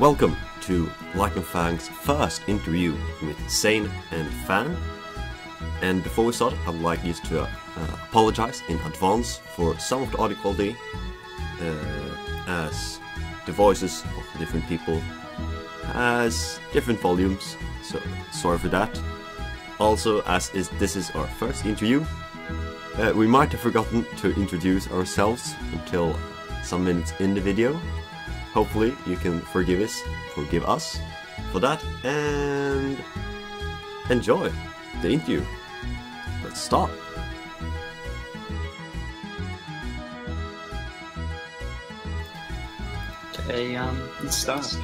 Welcome to Lycanfang's first interview with Sayn and Fan. And before we start, I'd like you to apologize in advance for some of the audio quality, as the voices of different people has different volumes, so sorry for that. Also, as this is our first interview, we might have forgotten to introduce ourselves until some minutes in the video. Hopefully you can forgive us for that, and enjoy the interview. Let's start. Okay, let's start.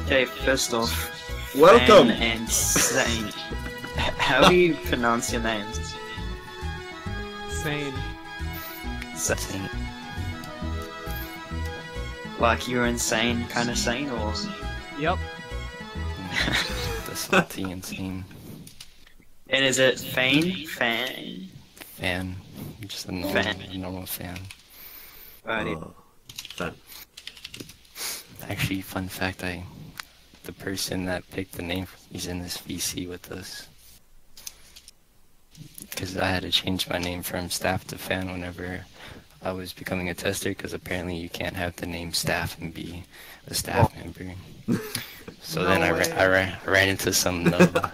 Okay, first off, Welcome! Fan and Sayn. How do you pronounce your names? Sayn. Sayn. Like you're insane, kind of sane, or? Yep. The salty insane And is it Fan? Fan? fan, just a normal fan. Right. Fan. Actually, fun fact, the person that picked the name, he's in this VC with us. Because I had to change my name from staff to fan whenever I was becoming a tester, because apparently you can't have the name staff and be a staff member. So No then I way. ran into some nub,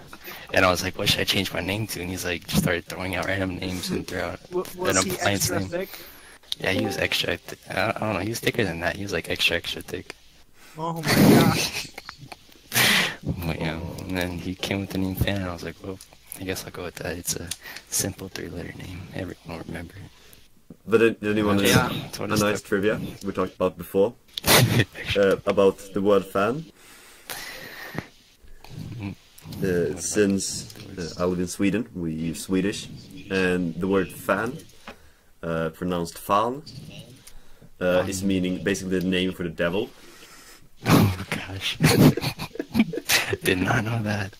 and I was like, what should I change my name to? And he's like, just started throwing out random names and threw out Was an he appliance extra name. thick? Yeah, he was extra, I don't know, he was thicker than that. He was like extra thick. Oh my gosh. But, yeah, and then he came with the name Fan, and I was like, well, I guess I'll go with that. It's a simple 3-letter name. Everyone will remember it. But then you want to Yeah, that's what a it's nice trivia we talked about before, about the word fan. Since I live in Sweden, we use Swedish, and the word fan, pronounced fan, is meaning basically the name for the devil. Oh gosh. Did not know that.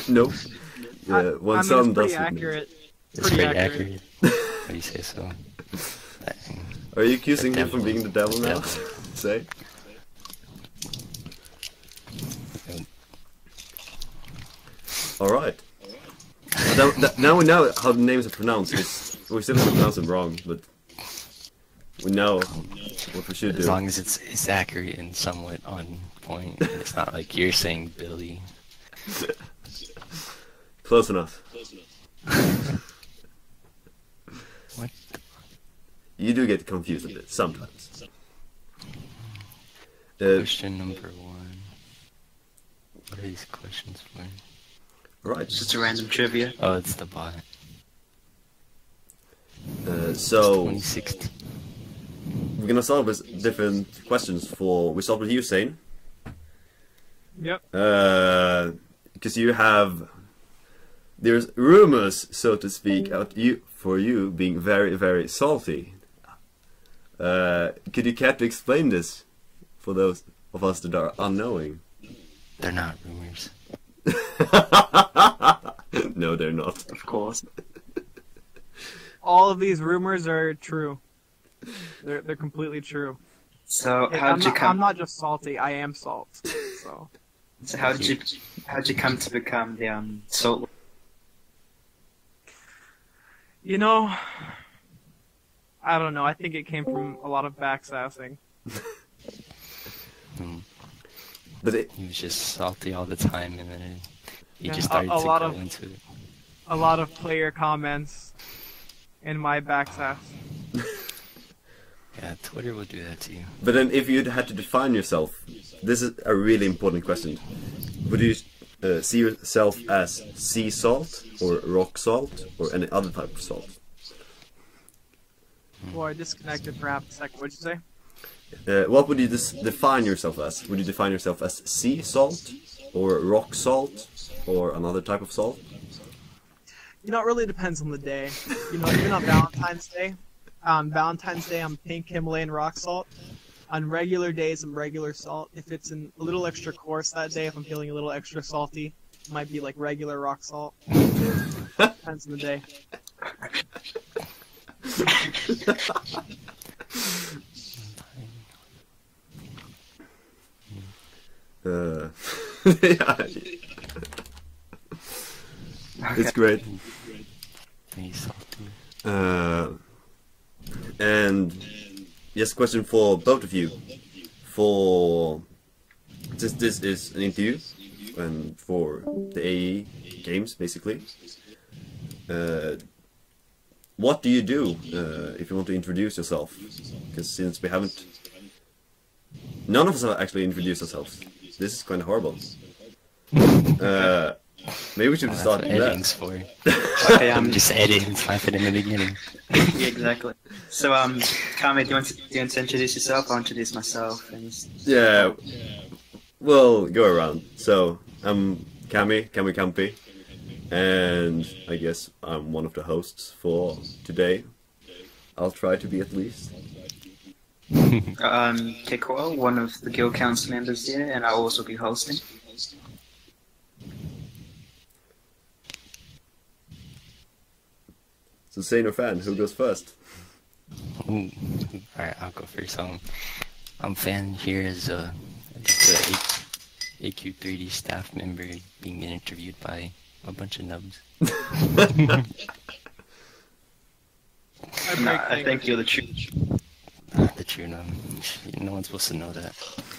No. One son it's pretty does. accurate. It's Pretty pretty accurate. accurate. How do you say so? Are you accusing The him from devil. being the devil now? Devil. Say. Alright. Now we know how the names are pronounced. We still have to pronounce them wrong, but we know what we should As do. long as it's accurate and somewhat on point. And it's not like you're saying Billy. Close enough. What? You do get confused a bit, sometimes. Question number 1. What are these questions for? Right. Just a random trivia. Oh, it's the bot. So 2016. we're gonna start with different questions. We start with you, Sayn. Yep. Because there's rumors, so to speak, for you being very, very salty. Could you care to explain this for those of us that are unknowing? They're not rumors. No, they're not. Of course. All of these rumors are true. They're completely true. So I'm not just salty. I am salt. So how'd you come to become the salt? you know, I don't know. I think it came from a lot of backsassing. But He was just salty all the time, and then he Yeah, just started a to lot go of- into it. A lot of player comments in my backsass. Yeah, Twitter will do that to you. then, if you'd had to define yourself, this is a really important question. Would you see yourself as sea salt, or rock salt, or any other type of salt? Boy, I disconnected for half a second. What'd you say? What would you define yourself as? Would you define yourself as sea salt, or rock salt, or another type of salt? You know, it really depends on the day. You know, even on Valentine's Day, I'm pink Himalayan rock salt. On regular days, I'm regular salt. If it's a little extra coarse that day, if I'm feeling a little extra salty, it might be like regular rock salt. Depends on the day. Yeah, it's great. He's salty. And yes, question for both of you. For since this is an interview, and for the AE games, basically, what do you do if you want to introduce yourself? Because since we haven't, none of us have actually introduced ourselves. This is kind of horrible. Maybe we should start That's with what that. editing's for. Okay, I'm just editing, type it in the beginning. yeah, exactly. So, Kami, do you want to introduce yourself? I'll introduce myself. And Yeah, we'll go around. So, I'm Cammy Campi, and I guess I'm one of the hosts for today. I'll try to be at least. Kiko, one of the guild council members here, and I'll also be hosting. So, Sayn or Fan, who goes first? Ooh. Alright, I'll go first. I'm Fan here as just a AQ3D staff member being interviewed by a bunch of nubs. I think you're the true. The true nub. No one's supposed to know that.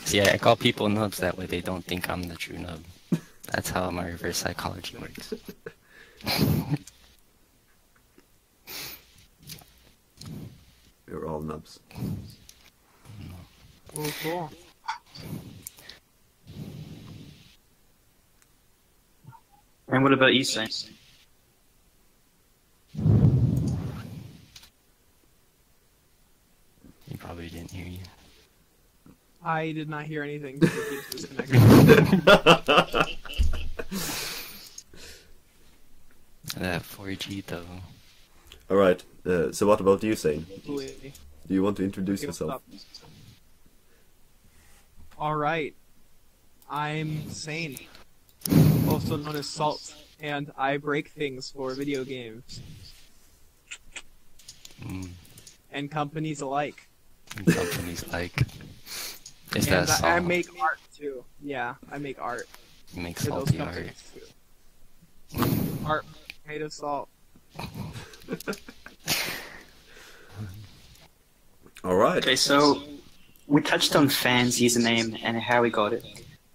See, I call people nubs that way they don't think I'm the true nub. That's how my reverse psychology works. We're all nubs. Oh, cool. And what about you, Sayn? He probably didn't hear you. I did not hear anything. So it keeps disconnecting. That 4G though. Alright, so what about you, Sayn? Completely. Do you want to introduce Okay, what's yourself? up? Alright. I'm Sayn, also known as Salt, and I break things for video games Mm, and companies alike. companies like. Is And that I song? make art too. Yeah, I make art You make for those salty art. companies too. Art made of salt. Alright. Okay, so we touched on Fan's username and how we got it.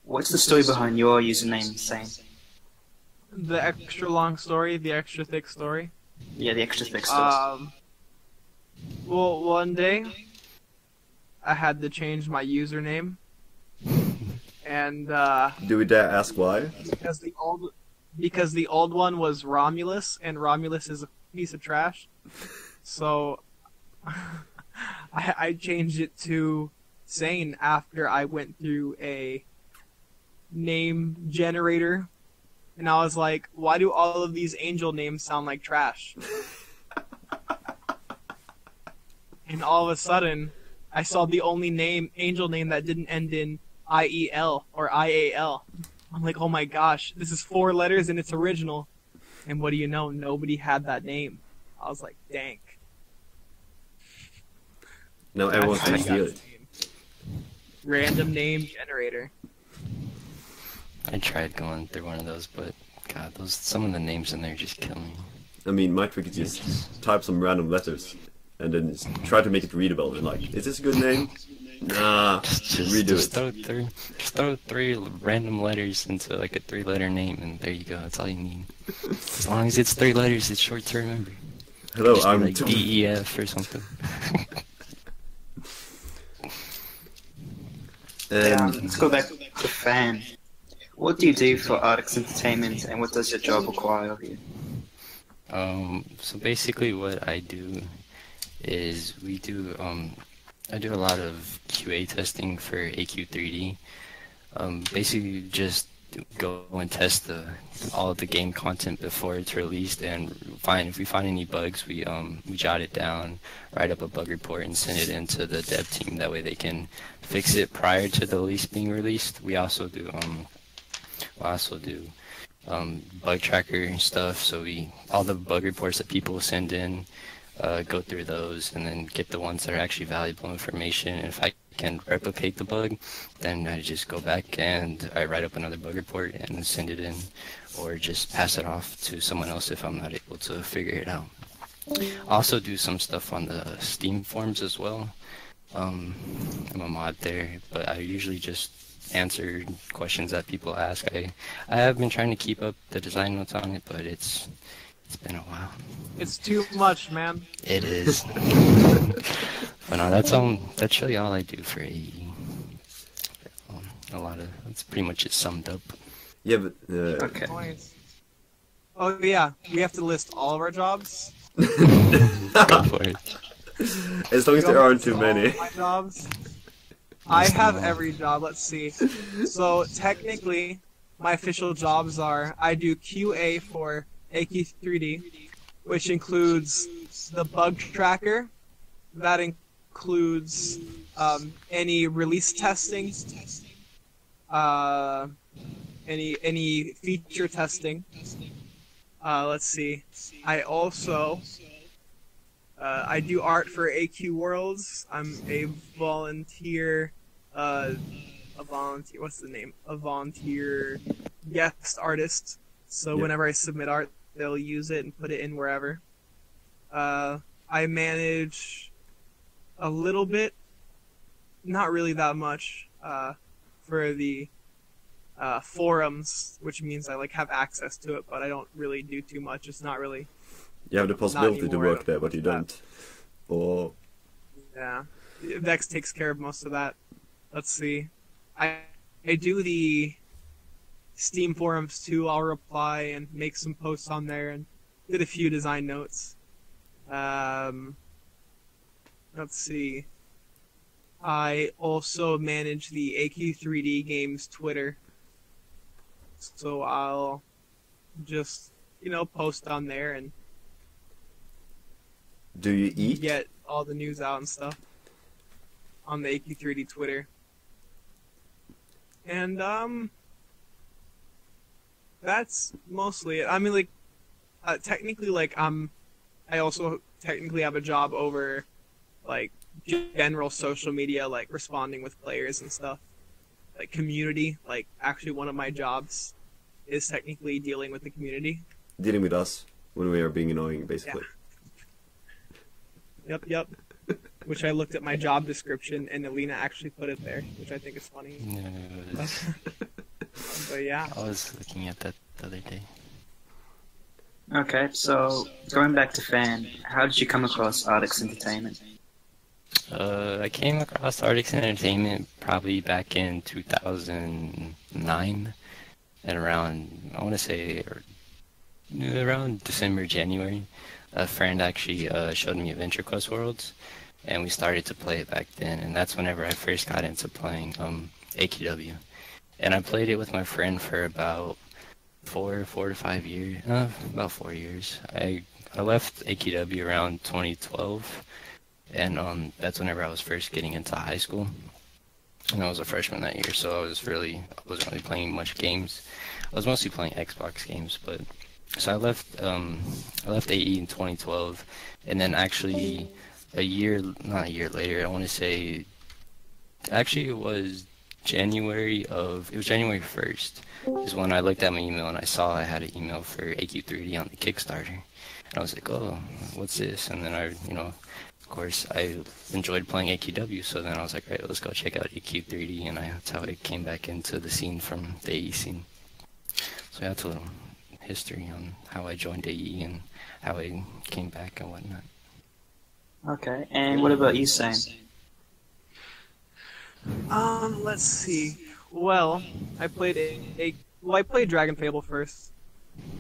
What's the story behind your username, Sayn? The extra long story, the extra thick story. Yeah, the extra thick stuff. Well, one day I had to change my username, and Do we dare ask why? because the old one was Romulus, and Romulus is a piece of trash. So I changed it to Sayn after I went through a name generator, and I was like, why do all of these angel names sound like trash? And all of a sudden, I saw the only angel name that didn't end in IEL or IAL. I'm like, oh my gosh, this is 4 letters and it's original. And what do you know? Nobody had that name. I was like, dang. Now everyone's That's how gonna I got steal it. the name. Random name generator. I tried going through one of those, but God, some of the names in there just kill me. I mean, my trick is just type some random letters and then just try to make it readable. And like, is this a good name? Nah, redo Just it. throw three random letters into like a 3-letter name, and there you go. That's all you need. As long as it's 3 letters, it's short to remember. Hello, Just be I'm like DEF or something. Let's go back to Fan. What do you do for Arctic's Entertainment, and what does your job require of you? So basically what I do is I do a lot of QA testing for AQ3D. Basically just go and test all of the game content before it's released, and if we find any bugs, we jot it down, write up a bug report, and send it into the dev team. That way they can fix it prior to the release being released. We also do bug tracker stuff. So all the bug reports that people send in, go through those and then get the ones that are actually valuable information. And if I back and replicate the bug, then I just go back and I write up another bug report and send it in, or just pass it off to someone else if I'm not able to figure it out. I also do some stuff on the Steam forums as well. I'm a mod there, but I usually just answer questions that people ask. I have been trying to keep up the design notes on it, but it's been a while. It's too much, man. It is. But no, that's really all I do for AE. That's pretty much it summed up. Yeah, but Okay. Points. Oh yeah, we have to list all of our jobs. Go for it. as long as there aren't too All many. of my jobs. I have every job. Let's see. So technically, my official jobs are I do QA for AQ3D, which includes the bug tracker. That includes any release testing, any feature testing. Let's see. I also I do art for AQ Worlds. I'm a volunteer. What's the name? A volunteer guest artist. So Yeah. whenever I submit art, they'll use it and put it in wherever. I manage a little bit, not really that much, for the forums, which means I have access to it, but I don't really do too much. It's not really. You have the possibility to anymore, work there, but you don't. Or Yeah, Vex takes care of most of that. Let's see. I do the Steam forums too. I'll reply and make some posts on there and did a few design notes. Let's see. I also manage the AQ3D games Twitter. So I'll just, post on there and do you eat? get all the news out and stuff on the AQ3D Twitter. And that's mostly it. I mean, technically, I also technically have a job over general social media, responding with players and stuff, community. Actually, one of my jobs is technically dealing with the community. Dealing with us when we are being annoying, basically. Yep. Which I looked at my job description, and Alina actually put it there, which I think is funny. No, But yeah. I was looking at that the other day. Okay, so going back to Fan, how did you come across Artix Entertainment? I came across Artix Entertainment probably back in 2009, and around, I want to say, around December, January. A friend actually showed me Adventure Quest Worlds, and we started to play it back then, and that's whenever I first got into playing AQW. And I played it with my friend for about 4 to 5 years, about 4 years. I left AQW around 2012, and that's whenever I was first getting into high school. And I was a freshman that year, so I wasn't really playing much games. I was mostly playing Xbox games, but so I left AE in 2012, and then actually not a year later, I want to say, actually it was January 1st is when I looked at my email and I saw I had an email for AQ3D on the Kickstarter. And I was like, oh, what's this? And then of course, I enjoyed playing AQW, so then I was like, right, let's go check out AQ3D, and that's how I came back into the scene from the AE scene. So yeah, that's a little history on how I joined AE and how I came back and whatnot. Okay, and what about you, Sayn? Let's see. Well, I played I played Dragon Fable first.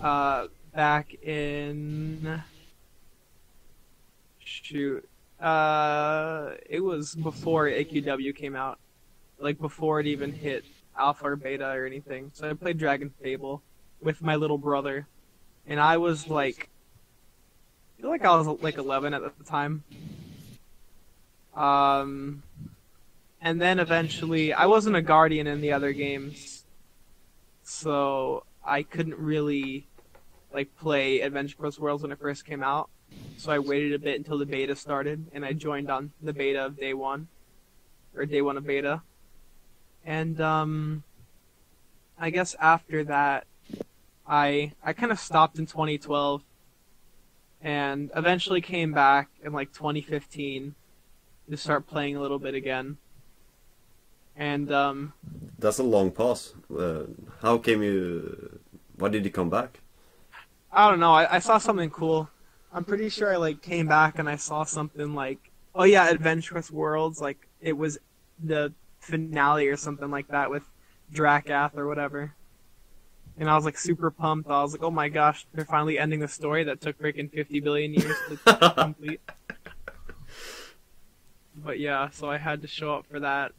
Back in it was before AQW came out, before it even hit alpha or beta or anything. So I played Dragon Fable with my little brother, and I was I feel like I was 11 at the time. And then eventually, I wasn't a guardian in the other games, so I couldn't really play Adventure Quest Worlds when it first came out. So I waited a bit until the beta started, and I joined on the beta of day one. or day one of beta. And I guess after that, I kind of stopped in 2012, and eventually came back in like 2015 to start playing a little bit again. And That's a long pause. How came you? Why did you come back? I don't know. I saw something cool. I'm pretty sure I like came back and I saw something like, oh yeah, Adventurous Worlds. Like it was the finale or something like that with Drakath or whatever. And I was like super pumped. I was like, oh my gosh, they're finally ending the story that took freaking 50 billion years to complete. But yeah, so I had to show up for that.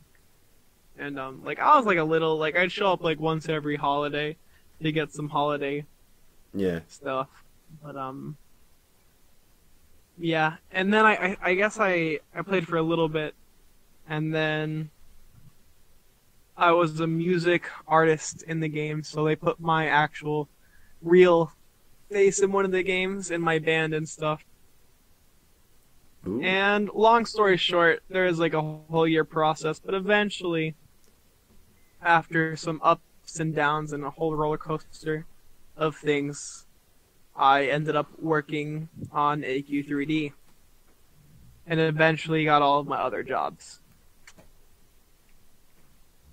And like I was like a little like I'd show up like once every holiday to get some holiday stuff. But yeah, and then I guess I played for a little bit, and then I was a music artist in the game, so they put my actual real face in one of the games in my band and stuff. Ooh. And long story short, there is like a whole year process, but eventually, after some ups and downs and a whole roller coaster of things, I ended up working on AQ3D. And eventually got all of my other jobs.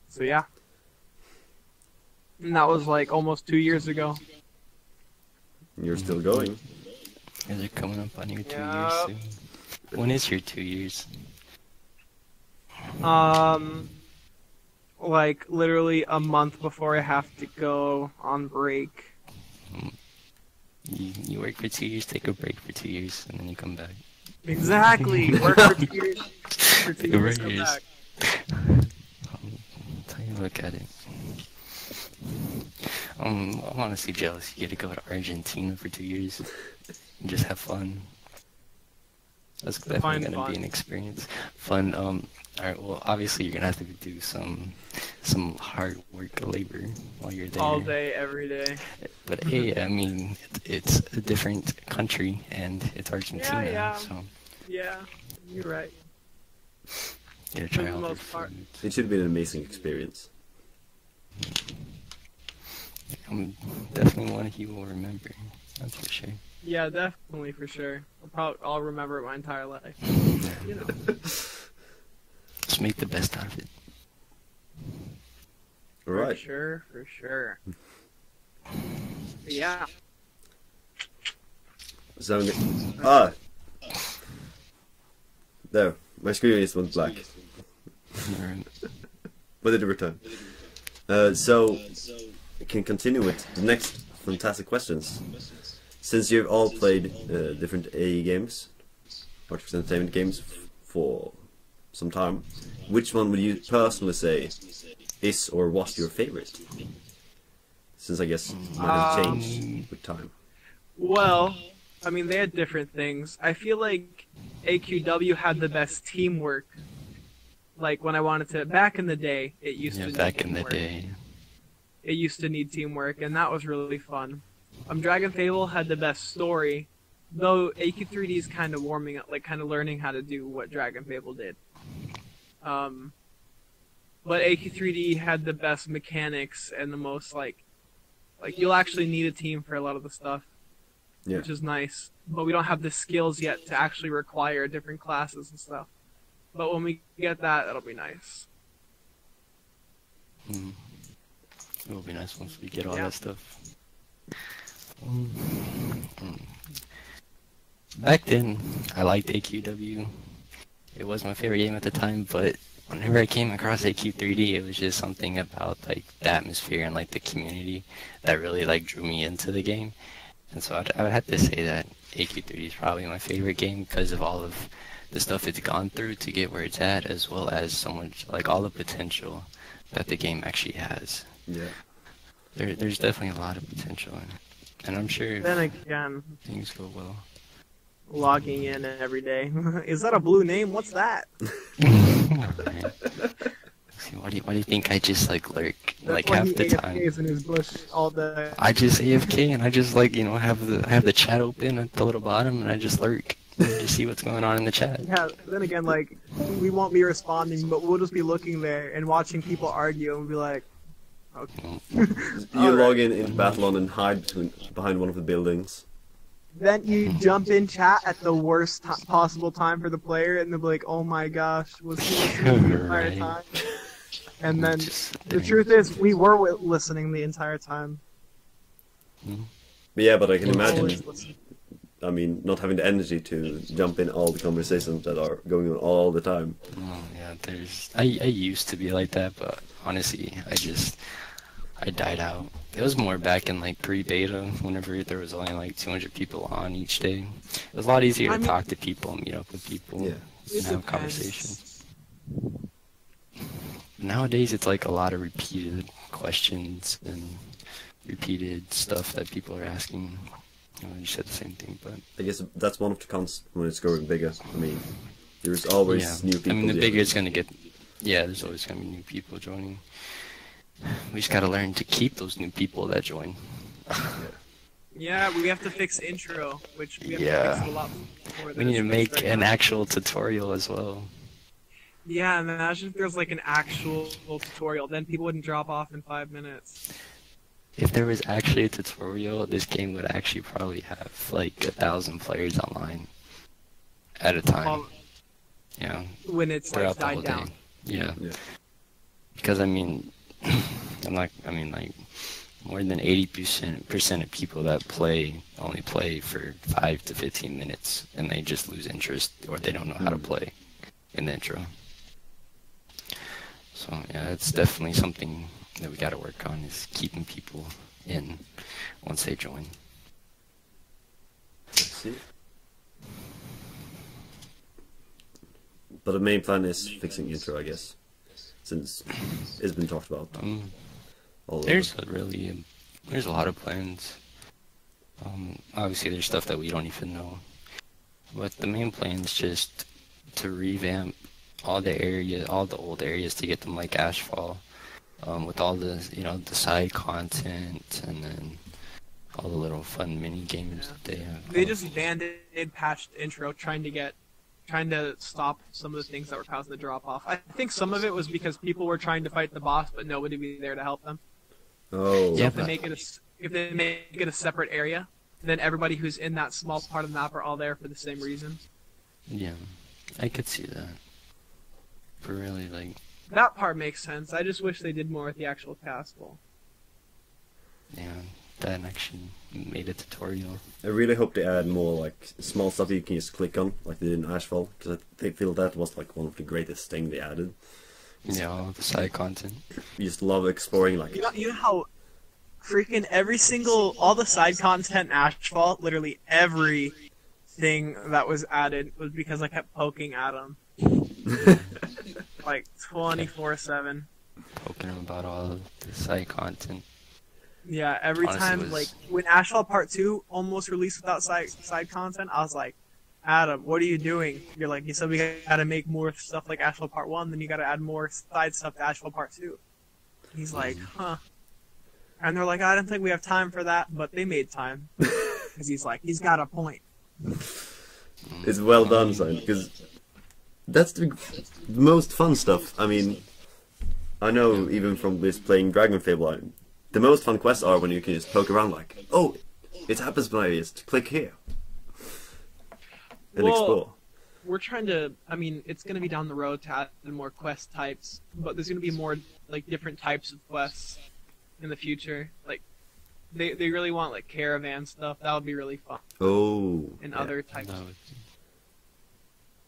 So yeah. And that was like almost 2 years ago. You're still going. Yeah, they're coming up on your 2 years soon. When is your 2 years? Like literally a month before I have to go on break. You work for 2 years, take a break for 2 years, and then you come back. Exactly. Work for 2 years. For 2 years, come back. Take a look at it. I'm honestly jealous. You get to go to Argentina for 2 years and just have fun. That's definitely gonna be an experience. Fun. Alright. Well, obviously you're gonna have to do some hard work, labor while you're there. All day, every day. But hey, I mean, it's a different country and it's Argentina, Yeah. so. Yeah, you're right. Get to try For the all their most part. food. It should be an amazing experience. I'm definitely one you will remember. That's for sure. Yeah, definitely for sure. I'll remember it my entire life. You know. Just make the best out of it. Alright. For sure. But yeah. So, there. My screen just went black. Alright. But it returned. So, we can continue with the next fantastic questions. Since you've all played different AE games, artificial entertainment games, for some time, which one would you personally say is or was your favorite? Since I guess it has changed with time. Well, I mean, they had different things. I feel like AQW had the best teamwork. Like, when I wanted to... Back in the day, it used to need back in the teamwork. day. It used to need teamwork, and that was really fun. Dragon Fable had the best story, though AQ3D is kind of warming up, like, kind of learning how to do what Dragon Fable did. But AQ3D had the best mechanics and the most, like, you'll actually need a team for a lot of the stuff. Yeah. Which is nice. But we don't have the skills yet to actually require different classes and stuff. But when we get that, that'll be nice. It will be nice once we get all that stuff. Back then, I liked AQW. It was my favorite game at the time, but whenever I came across AQ3D, it was just something about like the atmosphere and like the community that really like drew me into the game. And so I would have to say that AQ3D is probably my favorite game because of all of the stuff it's gone through to get where it's at, as well as so much, like all the potential that the game actually has. Yeah. There's definitely a lot of potential in it. And I'm sure if Then again, things go well. logging in every day. Is that a blue name? What's that? See, why do you think I just like lurk like That's why half he the time? AFKs in his bush all day. I just AFK and I just like have the chat open at the little bottom and I just lurk and just see what's going on in the chat. Yeah, then again, like, we won't be responding, but we'll just be looking there and watching people argue, and we'll be like, okay. You log into Battlon and hide behind one of the buildings. Then you jump in chat at the worst possible time for the player, and they'll be like, "Oh my gosh, was he listening the entire time?" And then the truth is, we were listening the entire time. But yeah, but I can imagine. I mean, not having the energy to jump in all the conversations that are going on all the time. Oh, yeah, I used to be like that, but honestly, I died out. It was more back in like pre-beta, whenever there was only like 200 people on each day. It was a lot easier to talk to people and meet up with people and have conversations. Nowadays, it's like a lot of repeated questions and repeated stuff that people are asking. You said the same thing, but I guess that's one of the cons when it's growing bigger. I mean, there's always new people. I mean, the bigger it's gonna get, there's always gonna be new people joining. We just gotta learn to keep those new people that join. Yeah, we have to fix intro, which we have to fix a lot more. We need to make an actual tutorial as well. Yeah, imagine if there's like an actual tutorial, then people wouldn't drop off in 5 minutes. If there was actually a tutorial, this game would actually probably have like 1,000 players online at a time. When it's like died down. Yeah. Because I mean, like more than 80% of people that play only play for 5 to 15 minutes, and they just lose interest or they don't know how to play in the intro. So yeah, it's definitely something that we got to work on, is keeping people in once they join. Let's see. But the main plan is fixing intro, I guess, since it's been talked about. There's a lot of plans. Obviously, there's stuff that we don't even know, but the main plan is just to revamp all the old areas to get them like Ashfall. With all the the side content and then all the little fun mini games that they have. They just band-aid patched intro, trying to stop some of the things that were causing the drop off. I think some of it was because people were trying to fight the boss, but nobody would be there to help them. Oh. So if they make it a separate area, then everybody who's in that small part of the map are all there for the same reason. Yeah, I could see that. But really, like. That part makes sense. I just wish they did more with the actual castle. Yeah, that actually made a tutorial. I really hope they add more like small stuff you can just click on, like they did in Ashfall, because I feel that was like one of the greatest things they added. Yeah, all the side content. You just love exploring, like. You know how freaking all the side content in Ashfall, literally everything that was added was because I kept poking at them. Like 24/7. Poking him about all the side content. Yeah, every time, like when Ashfall Part 2 almost released without side content, I was like, Adam, what are you doing? You're like, you said we gotta make more stuff like Ashfall Part 1, then you gotta add more side stuff to Ashfall Part 2. He's like, huh. And they're like, I don't think we have time for that, but they made time. Because he's got a point. It's well done, son, because that's the most fun stuff. I mean, I know even from this playing Dragon Fable, the most fun quests are when you can just poke around like, oh, it happens when I just click here. And explore. We're trying to, I mean, it's going to be down the road to add more quest types, but there's going to be more, like, different types of quests in the future. Like, they really want, like, caravan stuff. That would be really fun. Oh. And other types.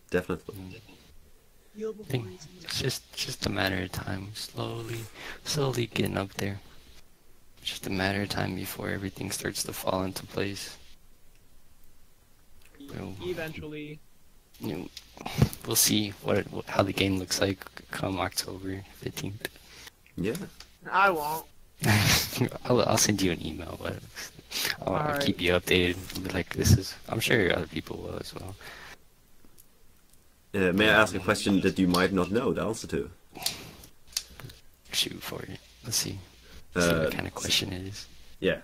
Definitely. I think it's just a matter of time. Slowly getting up there. Just a matter of time before everything starts to fall into place. Eventually. We'll see how the game looks like come October 15th. Yeah. I won't. I'll send you an email, but I'll keep you updated. Like I'm sure other people will as well. May I ask a question that you might not know the answer to? Shoot for it. Let's see. See what kind of question it is. Yeah.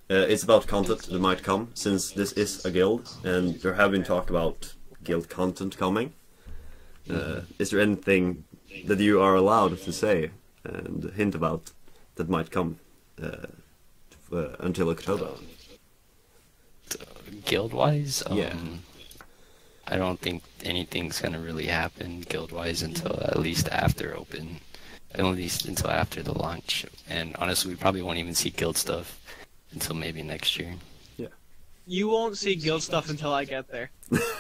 It's about content that might come, since this is a guild, and there have been talk about guild content coming. Is there anything that you are allowed to say and hint about that might come until October? Guild-wise, Yeah. I don't think anything's gonna really happen guild-wise until at least after Open, at least until after the launch. And honestly, we probably won't even see guild stuff until maybe next year. You won't see guild stuff until I get there.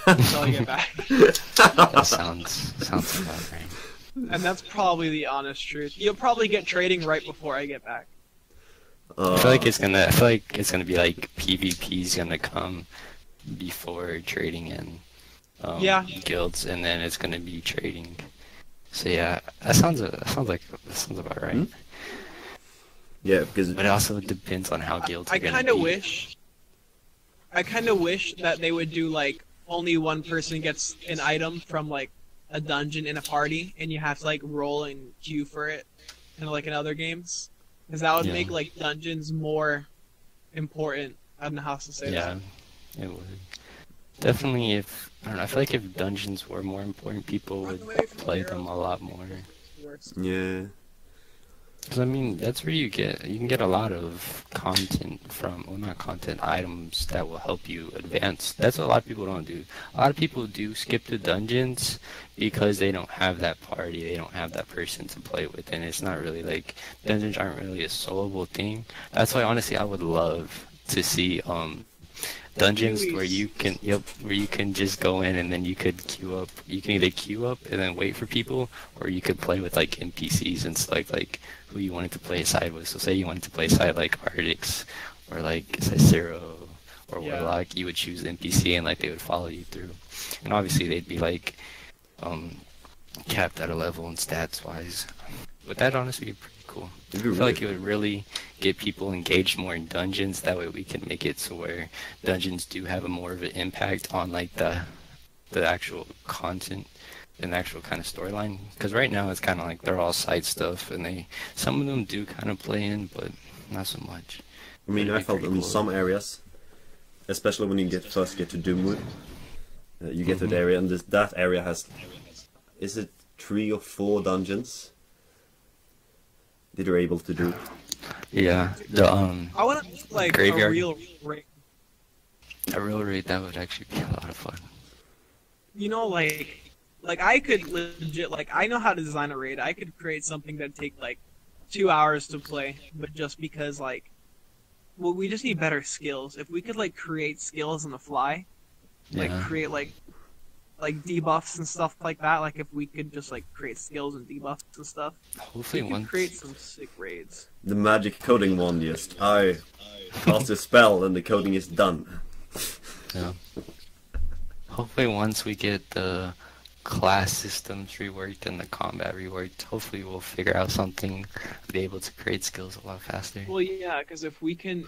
Until I get back. That sounds about right. And that's probably the honest truth. You'll probably get trading right before I get back. I feel like it's gonna be like PvP's gonna come before trading and Yeah. guilds, and then it's gonna be trading. So yeah, that sounds about right. Yeah, because But it also depends on how guilds are I gonna kind of be. wish that they would do like only one person gets an item from like a dungeon in a party, and you have to like roll and queue for it, kind of like in other games, because that would Yeah. make like dungeons more important. I don't know how to say Yeah, that. it would. Definitely, I don't know, I feel like if dungeons were more important, people would play them a lot more. yeah, Because I mean, that's where you can get a lot of content from, well, not content, items that will help you advance. That's what a lot of people don't do. A lot of people do skip the dungeons because they don't have that party, they don't have that person to play with, and it's not really like, dungeons aren't really a soloable thing. That's why honestly I would love to see dungeons where you can just go in and then you could queue up. You can either queue up and then wait for people, or you could play with like NPCs and select like who you wanted to play side with. So say you wanted to play side like Ardix or like Cicero or Yeah. Warlock, you would choose the NPC and like they would follow you through. And obviously they'd be like capped at a level and stats wise. But that'd honestly be pretty cool. I feel like it would really get people engaged more in dungeons. That way we can make it so where dungeons do have a more of an impact on like the actual content and the actual kind of storyline. Because right now it's kind of like they're all side stuff, and some of them do kind of play in, but not so much. I mean, It'd I be felt pretty in cool. some areas, especially when you first get to Doomwood, you get to the area, and that area has, is it 3 or 4 dungeons that you're able to do? Yeah, I want to like Graveyard. a real raid. a real raid, that would actually be a lot of fun. You know, like I could legit, like, I know how to design a raid. I could create something that'd take like 2 hours to play, but just because like, well, we just need better skills. If we could like create skills on the fly, like Yeah. create like debuffs and stuff like that. Like if we could just like create skills and debuffs and stuff, Hopefully we could once. create some sick raids. The magic coding one, just I cast a spell and the coding is done. Yeah. Hopefully once we get the class systems reworked and the combat reworked, hopefully we'll figure out something to be able to create skills a lot faster. Well, yeah, because if we can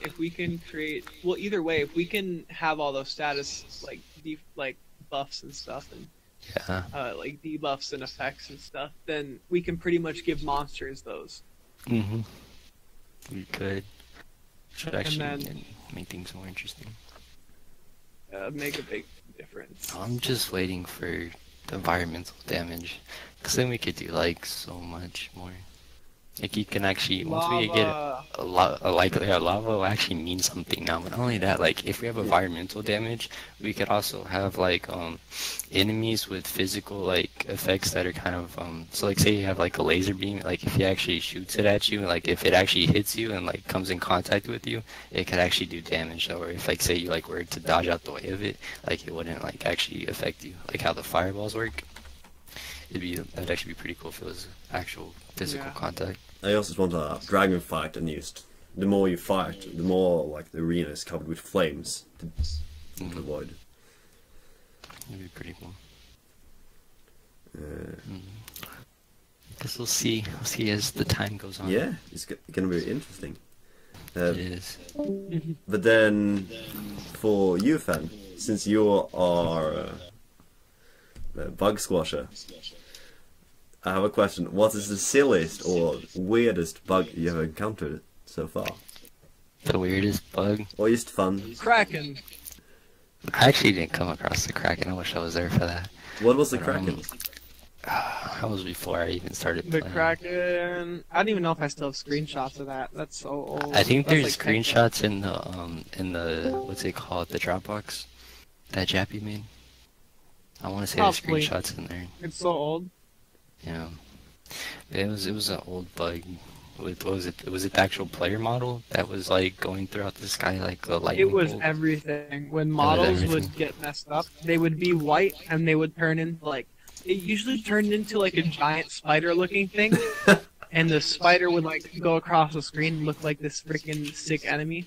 create, well, either way, if we can have all those status like buffs and stuff, and Yeah. like debuffs and effects and stuff, then we can pretty much give monsters those. We could. Should actually then- make things more interesting. Make a big difference. I'm just waiting for the environmental damage, because then we could do like so much more. Like you can actually, once we get lava will actually mean something now. But not only that, like if we have environmental damage, we could also have like enemies with physical like effects that are kind of so like say you have like a laser beam, like if he actually shoots it at you, like if it actually hits you and like comes in contact with you, it could actually do damage. Or if like say you like were to dodge out the way of it, like it wouldn't like actually affect you, like how the fireballs work. That'd actually be pretty cool if it was actual physical contact. I also want a dragon fight, and just the more you fight, the more like the arena is covered with flames to avoid. That'd be pretty cool. Uh, Guess we'll see. We'll see as the time goes on. yeah, it's gonna be interesting. It is. But then, for you, Fan, since you are a bug squasher, I have a question. What is the silliest or weirdest bug you have encountered so far? The weirdest bug? Or just fun? Kraken. I actually didn't come across the Kraken. I wish I was there for that. What was the But, Kraken? That was before I even started The playing. Kraken. I don't even know if I still have screenshots of that. That's so old. I think That's there's like 10 screenshots in the what's it called, the Dropbox that Jappy made. I want to say there's Probably. screenshots in there. It's so old. Yeah, it was an old bug. What was it? Was it the actual player model that was like going throughout the sky like a lightning It was bolt? everything. When models everything. would get messed up, they would be white and they would turn into like. It usually turned into like a giant spider-looking thing, and the spider would like go across the screen and look like this freaking sick enemy,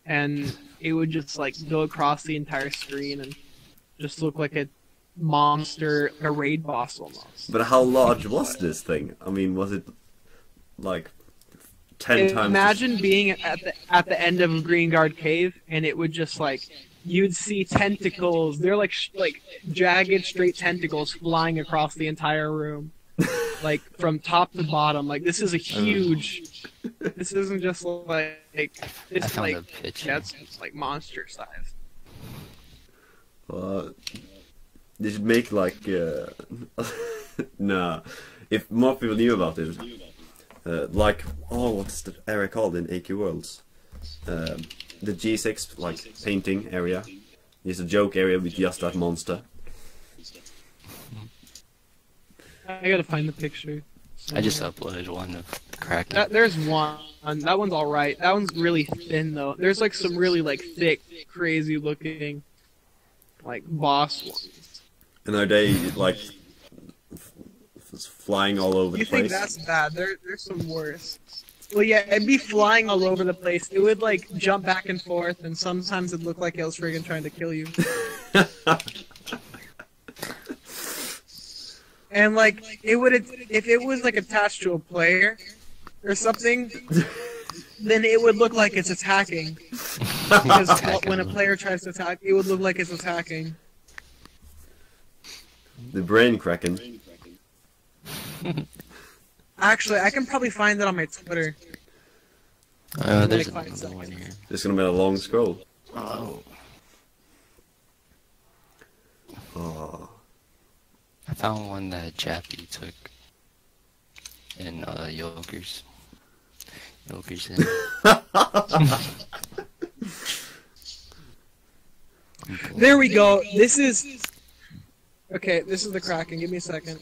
and it would just like go across the entire screen and just look like a monster, a raid boss almost. But how large was this thing? I mean, was it like 10 times? Imagine being at the end of a Green Guard cave, and it would just like you'd see tentacles. They're like jagged, straight tentacles flying across the entire room, like from top to bottom. Like this is a huge. This isn't just like I it's found like a picture. that's like monster size. They should make like nah. If more people knew about it, like what's the area called in AQ Worlds? The G6 like painting area. There's a joke area with just that monster. I gotta find the picture. I just uploaded one of the Kraken. There's one. That one's all right. That one's really thin though. There's like some really like thick, crazy looking, like boss ones. And are they like flying all over You the place? think that's bad? There's some worse. Well, yeah, it'd be flying all over the place. It would like jump back and forth, and sometimes it'd look like it was friggin' trying to kill you. And like it would, if it was like attached to a player or something, then it would look like it's attacking. Because when a player tries to attack, it would look like it's attacking. The brain Kraken. Actually, I can probably find that on my Twitter. There's like 5 another one seconds. here. There's gonna be a long scroll. Oh. Oh. I found one that Jappy took in Yogers. Yogers in. There we go. This is okay. This is the Kraken. Give me a second.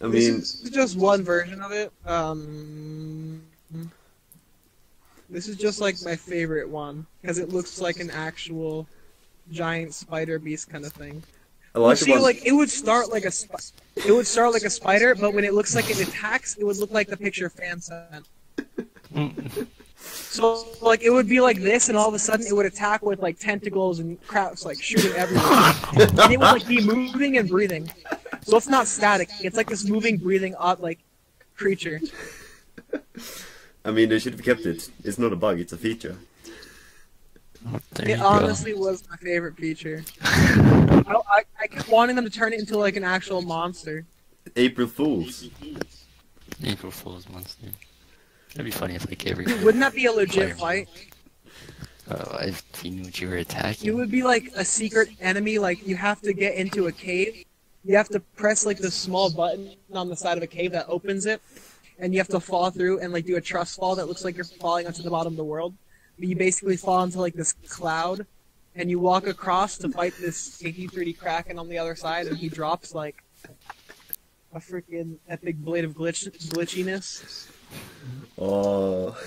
I mean, This is just one version of it. This is just like my favorite one because it looks like an actual giant spider beast kind of thing. I like See, about like it would start like a spider, but when it looks like it attacks, it would look like the picture fan sent. So like it would be like this, and all of a sudden it would attack with like tentacles and crabs like shooting everywhere, and it would like be moving and breathing. So it's not static; it's like this moving, breathing, odd like creature. I mean, they should have kept it. It's not a bug; it's a feature. There It you honestly was my favorite feature. I kept wanting them to turn it into like an actual monster. April Fools. go. April Fool's monster. That'd be funny if like every. Wouldn't that be a legit fight? If you knew what you were attacking. It would be like a secret enemy, like you have to get into a cave. You have to press like this small button on the side of a cave that opens it, and you have to fall through and like do a trust fall that looks like you're falling onto the bottom of the world. But you basically fall into like this cloud, and you walk across to fight this AQ3D Kraken on the other side, and he drops like a freaking epic blade of glitchiness. Oh.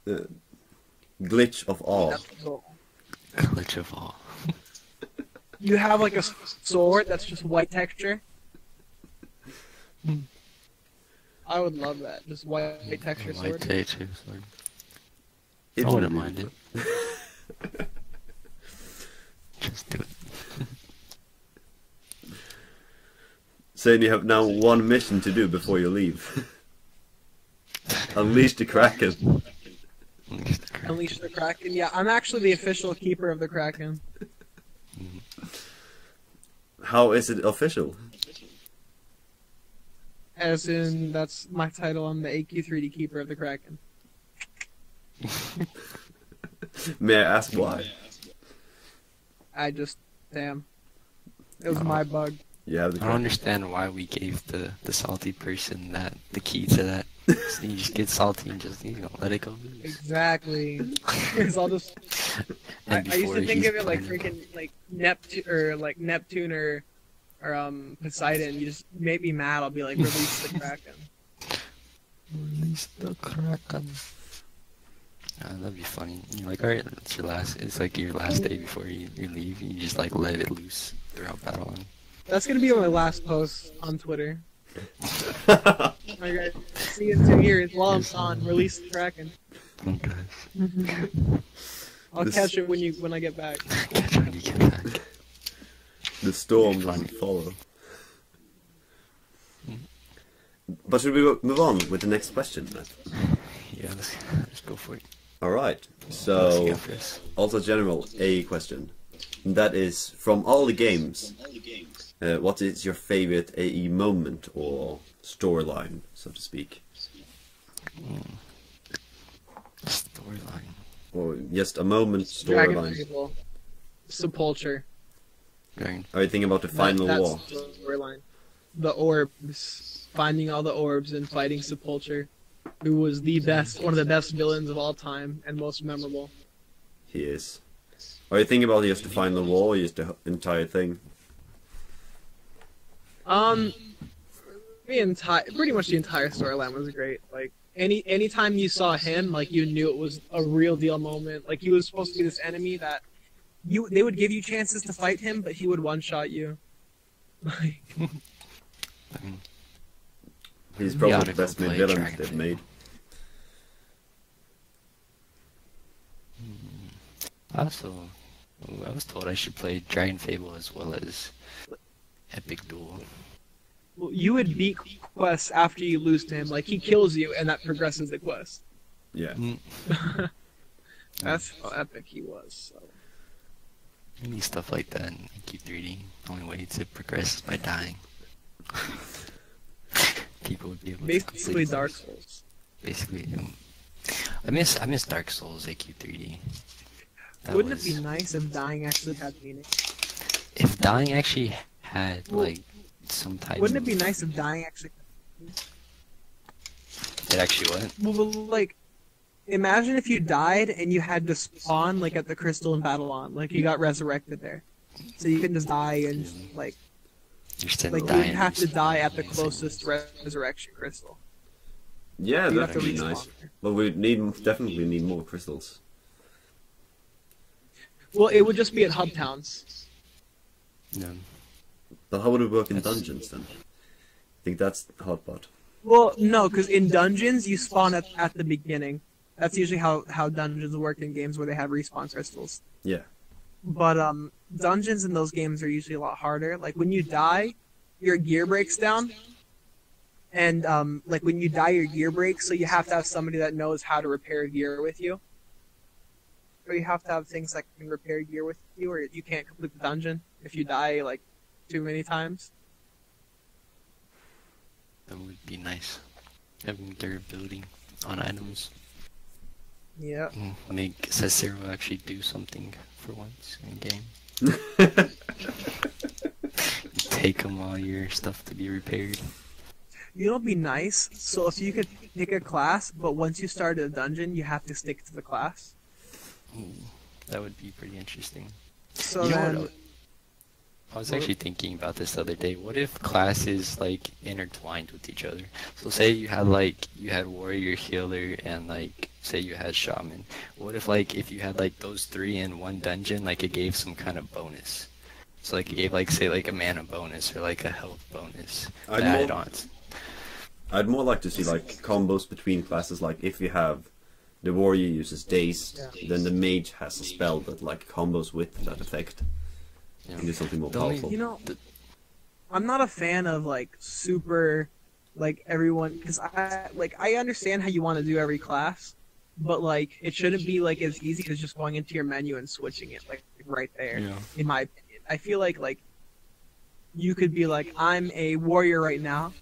The glitch of awe. That's cool. Glitch of all. You have like a sword that's just white texture. I would love that. Just white texture White sword. texture sword. It I wouldn't would- mind it. Just do it. Saying you have now one mission to do before you leave. Unleash the Kraken. Unleash the Kraken. Yeah, I'm actually the official keeper of the Kraken. How is it official? As in, that's my title. I'm the AQ3D keeper of the Kraken. May I ask why? I just Damn. It was my bug. Yeah, I don't understand why we gave the salty person the key to that. So you just get salty and just let it go loose. Exactly. It's all just. I used to think of it like freaking like Neptune or Poseidon. You just make me mad. I'll be like, release the Kraken. Release the Kraken. That'd be funny. You're like, alright, it's like your last day before you leave. You just like let it loose throughout battle. That's gonna be my last post on Twitter. Alright, see you in 2 years. While I'm gone, release the Kraken. Okay. I'll catch it when I get back. Catch it when you get back. The storm doesn't follow. But should we move on with the next question, Matt? Yeah, let's go for it. Alright, so also general A question. And that is, from all the games, what is your favorite AE moment or storyline, so to speak? Storyline. Or just a moment Dragon storyline. Fable. Sepulture. Are you thinking about the final war? That's the storyline. The orbs. Finding all the orbs and fighting Sepulture, who was one of the best villains of all time and most memorable. He is. Are you thinking about just the final war or just the entire thing? Pretty much the entire storyline was great. Like anytime you saw him, like you knew it was a real deal moment. Like he was supposed to be this enemy that they would give you chances to fight him, but he would one-shot you. Like, he's probably the best made villain they've made. Also, I was told I should play Dragon Fable as well as Epic Duel. well, you would beat quests after you lose to him. Like he kills you, and that progresses the quest. Yeah. That's how epic he was. So. Any stuff like that in AQ3D. The only way to progress is by dying. People would be able Basically to Dark Souls. Basically, I miss Dark Souls AQ3D. Wouldn't it be nice if dying actually had meaning? If dying actually had like some type. Wouldn't it be nice if dying actually? It actually what? Well, like, imagine if you died and you had to spawn like at the crystal in Babylon, like you got resurrected there, so you can just die and like you have to die at the closest resurrection crystal. Yeah, You that have to would be respawn nice. there. But we definitely need more crystals. Well, it would just be at hub towns. No. But how would it work in dungeons then? I think that's hotbot. Well, no, because in dungeons you spawn at the beginning. That's usually how dungeons work in games where they have respawn crystals. Yeah. But dungeons in those games are usually a lot harder. Like when you die, your gear breaks down. And like when you die, your gear breaks, so you have to have somebody that knows how to repair gear with you. Or you have to have things that can repair gear with you, or you can't complete the dungeon if you die like too many times. That would be nice. Having durability on items. Yeah. Make Cicero actually do something for once in game. Take them all your stuff to be repaired. You know, it'd be nice. So if you could pick a class, but once you start a dungeon, you have to stick to the class. Ooh, that would be pretty interesting. So You know then, what, I was actually thinking about this the other day. What if classes like intertwined with each other? So say you had warrior, healer, and like say you had shaman. What if like if you had like those three in one dungeon, like it gave some kind of bonus? So like it gave like say like a mana bonus or like a health bonus added on. I'd more like to see like combos between classes. Like if you have the warrior uses daze, then the mage has a spell that like combos with that effect. Yeah. And do something more The only- powerful. you know, I'm not a fan of like super, like everyone, because I understand how you want to do every class, but like it shouldn't be like as easy as just going into your menu and switching it like right there. Yeah. In my opinion, I feel like you could be like, I'm a warrior right now.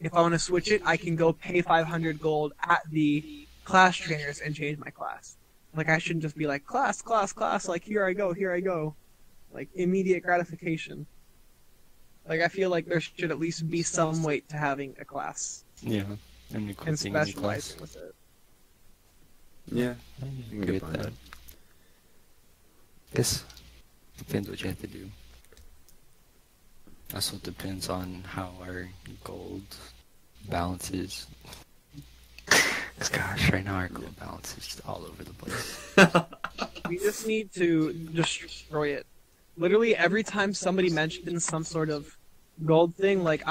If I want to switch it, I can go pay 500 gold at the class trainers and change my class. Like I shouldn't just be like class, like here I go. like immediate gratification. Like I feel like there should at least be some weight to having a class Yeah, and and equipping any class. specializing with it. Yeah, I you can agree get with behind that. Guess depends what you have to do. Also depends on how our gold balance is. 'Cause gosh, right now our gold balance is just all over the place. We just need to destroy it. Literally every time somebody mentions some sort of gold thing, like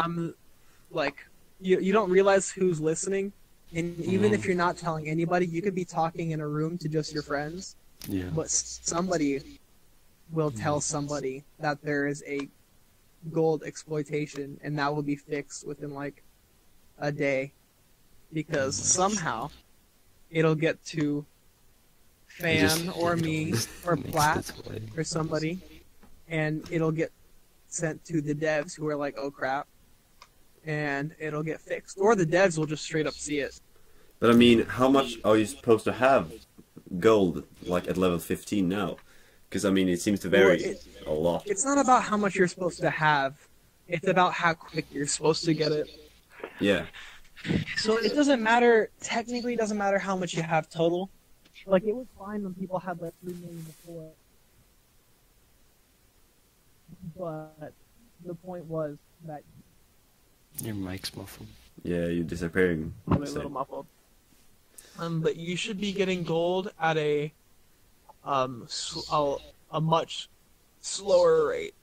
you don't realize who's listening, and even if you're not telling anybody, you could be talking in a room to just your friends, Yeah. but somebody will tell somebody that there is a gold exploitation, and that will be fixed within like a day, because somehow it'll get to Fan or me or Plat or somebody, and it'll get sent to the devs who are like, oh crap, and it'll get fixed. Or the devs will just straight up see it. But I mean, how much are you supposed to have gold, like at level 15 now? Because I mean, it seems to vary a lot. It's not about how much you're supposed to have, it's about how quick you're supposed to get it. Yeah. So it doesn't matter, technically it doesn't matter how much you have total. Like, it was fine when people had like 3 million before. But the point was that Your mic's muffled. Yeah, you're disappearing. a little muffled. But you should be getting gold at a much slower rate.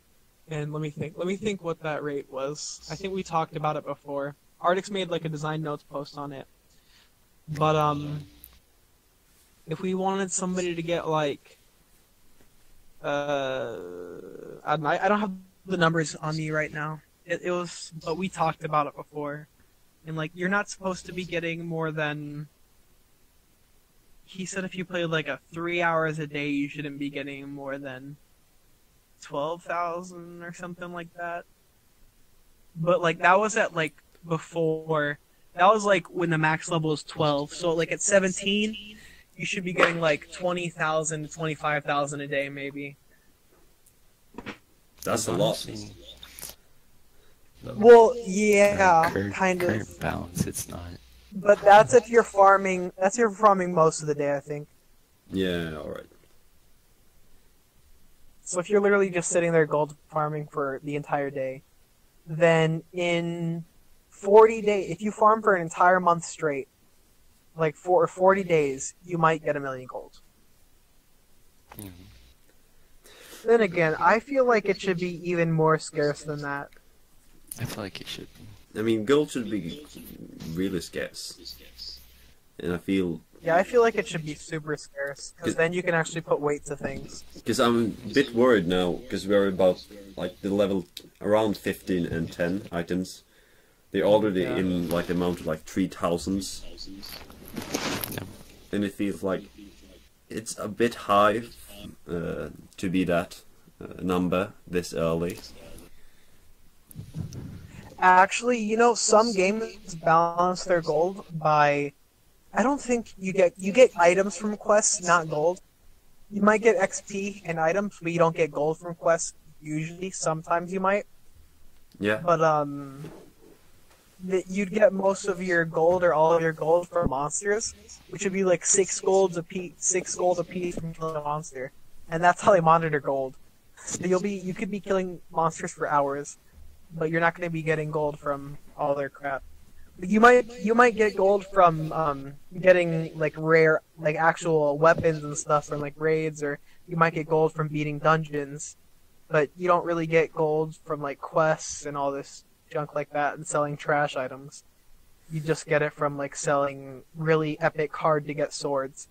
And let me think what that rate was. I think we talked about it before. Artix made like a design notes post on it. But if we wanted somebody to get like I don't have the numbers on me right now. It was, but we talked about it before. And like, you're not supposed to be getting more than, he said if you play like 3 hours a day, you shouldn't be getting more than 12,000 or something like that. But like, that was at like before, that was like when the max level is 12. So like at 17, you should be getting like 20,000 to 25,000 a day maybe. That's a lot. Well, yeah, kind current of. balance, it's not. But that's if you're farming. That's if you're farming most of the day, I think. Yeah, alright. So if you're literally just sitting there gold farming for the entire day, then in 40 days, if you farm for an entire month straight, like for 40 days, you might get 1 million gold. Mhm. Then again, I feel like it should be even more scarce than that. I feel like it should be. I mean, gold should be really scarce. And I feel... Yeah, I feel like it should be super scarce, because then you can actually put weight to things. Because I'm a bit worried now, because we're about, like, the level around 15 and 10 items. They're already in, like, the amount of, like, 3,000s. Yeah. And it feels like it's a bit high to be that number this early. Actually, you know, some games balance their gold by... I don't think you get items from quests, not gold. You might get XP and items, but you don't get gold from quests. Usually, sometimes you might. Yeah. But you'd get most of your gold or all of your gold from monsters, which would be like 6 gold a piece. 6 gold a piece from killing a monster, and that's how they monitor gold. So you could be killing monsters for hours, but you're not going to be getting gold from all their crap. You might get gold from getting like rare, like actual weapons and stuff from like raids, or you might get gold from beating dungeons, but you don't really get gold from like quests and all this junk like that and selling trash items. You just get it from like selling really epic hard to get swords.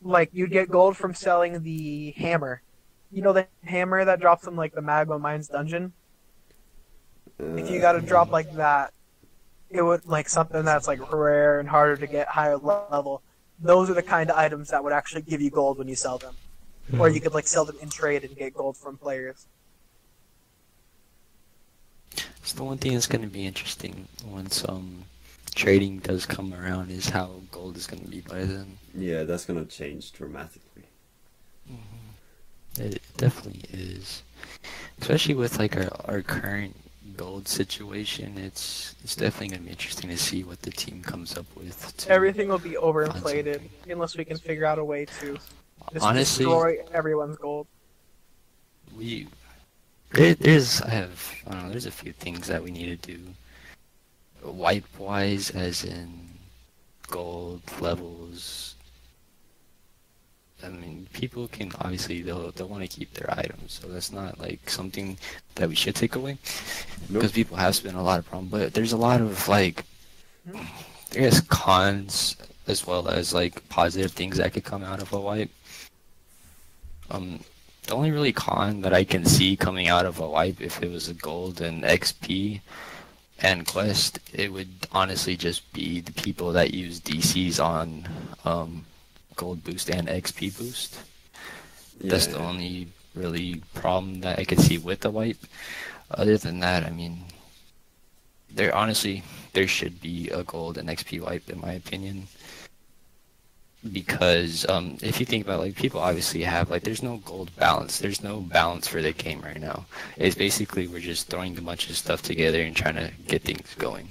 Like you'd get gold from selling the hammer. You know the hammer that drops in like the Magma Mines dungeon? If you got a drop like that, it would like something that's like rare and harder to get higher level. Those are the kind of items that would actually give you gold when you sell them. Or you could like sell them in trade and get gold from players. So the one thing that's going to be interesting once trading does come around is how gold is going to be by then. Yeah, that's gonna change dramatically. It definitely is. Especially with like our current gold situation, it's definitely gonna be interesting to see what the team comes up with. Everything will be overinflated something. unless we can figure out a way to just Honestly, destroy everyone's gold. there's I don't know, there's a few things that we need to do. Wipe wise, as in gold levels. I mean, people can obviously they'll want to keep their items, so that's not like something that we should take away, because people have spent a lot of problems. But there's a lot of like, I guess, cons as well as like positive things that could come out of a wipe. The only really con that I can see coming out of a wipe, if it was a gold and XP and quest, it would honestly just be the people that use DCs on gold boost and XP boost. That's the only really problem that I could see with the wipe. Other than that, I mean, there should be a gold and XP wipe in my opinion. Because if you think about, like, people obviously have, like, there's no gold balance. There's no balance for the game right now. It's basically we're just throwing a bunch of stuff together and trying to get things going.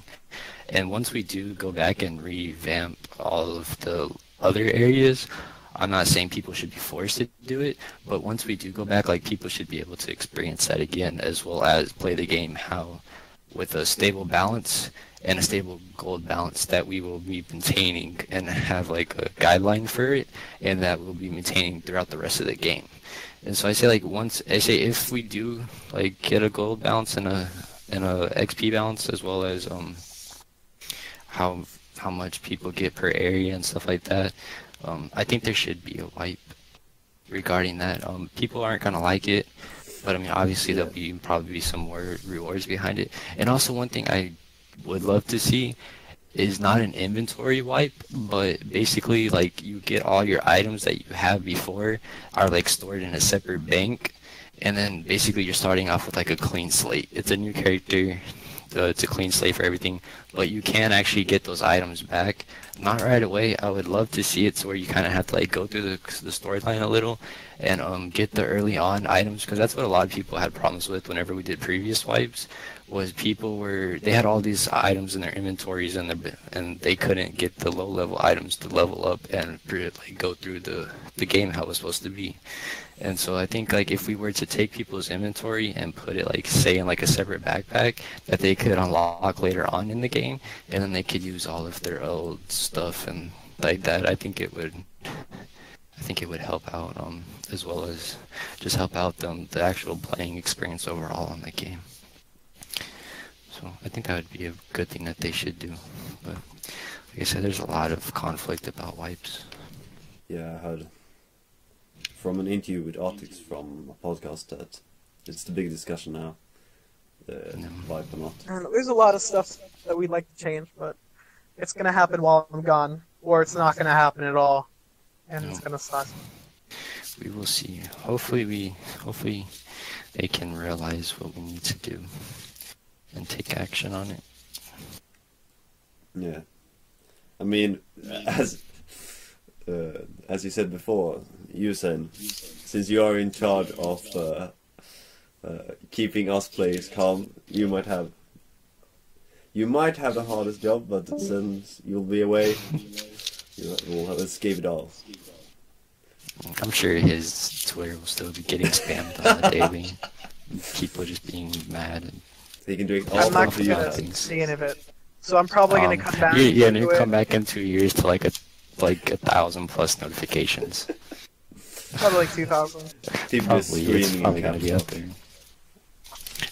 And once we do go back and revamp all of the other areas, I'm not saying people should be forced to do it, but once we do go back, like, people should be able to experience that again, as well as play the game how, with a stable balance and a stable gold balance that we will be maintaining and have like a guideline for it, and that we'll be maintaining throughout the rest of the game. And so I say, like, if we do like get a gold balance and a XP balance, as well as how much people get per area and stuff like that, I think there should be a wipe regarding that. People aren't gonna like it, but I mean, obviously there'll probably be some more rewards behind it. And also, one thing I would love to see is not an inventory wipe, but basically, like, you get all your items that you have before are like stored in a separate bank, and then basically you're starting off with like a clean slate. It's a new character, it's a clean slate for everything, but you can actually get those items back. Not right away. I would love to see it to where you kind of have to like go through the storyline a little and get the early on items, because that's what a lot of people had problems with whenever we did previous wipes. Was they had all these items in their inventories and they couldn't get the low level items to level up and like go through the game how it was supposed to be. And so I think, like, if we were to take people's inventory and put it, like, say in like a separate backpack that they could unlock later on in the game, and then they could use all of their old stuff and like that, I think it would help out, as well as just help out the actual playing experience overall on the game. So I think that would be a good thing that they should do. But like I said, there's a lot of conflict about wipes. Yeah, I heard from an interview with Artix from a podcast that it's the big discussion now, wipe or not. I don't know, there's a lot of stuff that we'd like to change, but it's gonna happen while I'm gone, or it's not gonna happen at all, and it's gonna suck. We will see. Hopefully they can realize what we need to do and take action on it. Yeah, I mean, as you said before, Sayn, since you are in charge of keeping us players calm, you might have the hardest job, but since you'll be away, we'll have escaped it all. I'm sure his Twitter will still be getting spammed on the daily. People just being mad. And so you can do all I'm not of gonna things. see any of it, so I'm probably gonna come back. Yeah, and you into come it. back in 2 years to like 1,000+ notifications. Probably like 2,000. People just Probably, it's screaming probably in the gonna be up there. And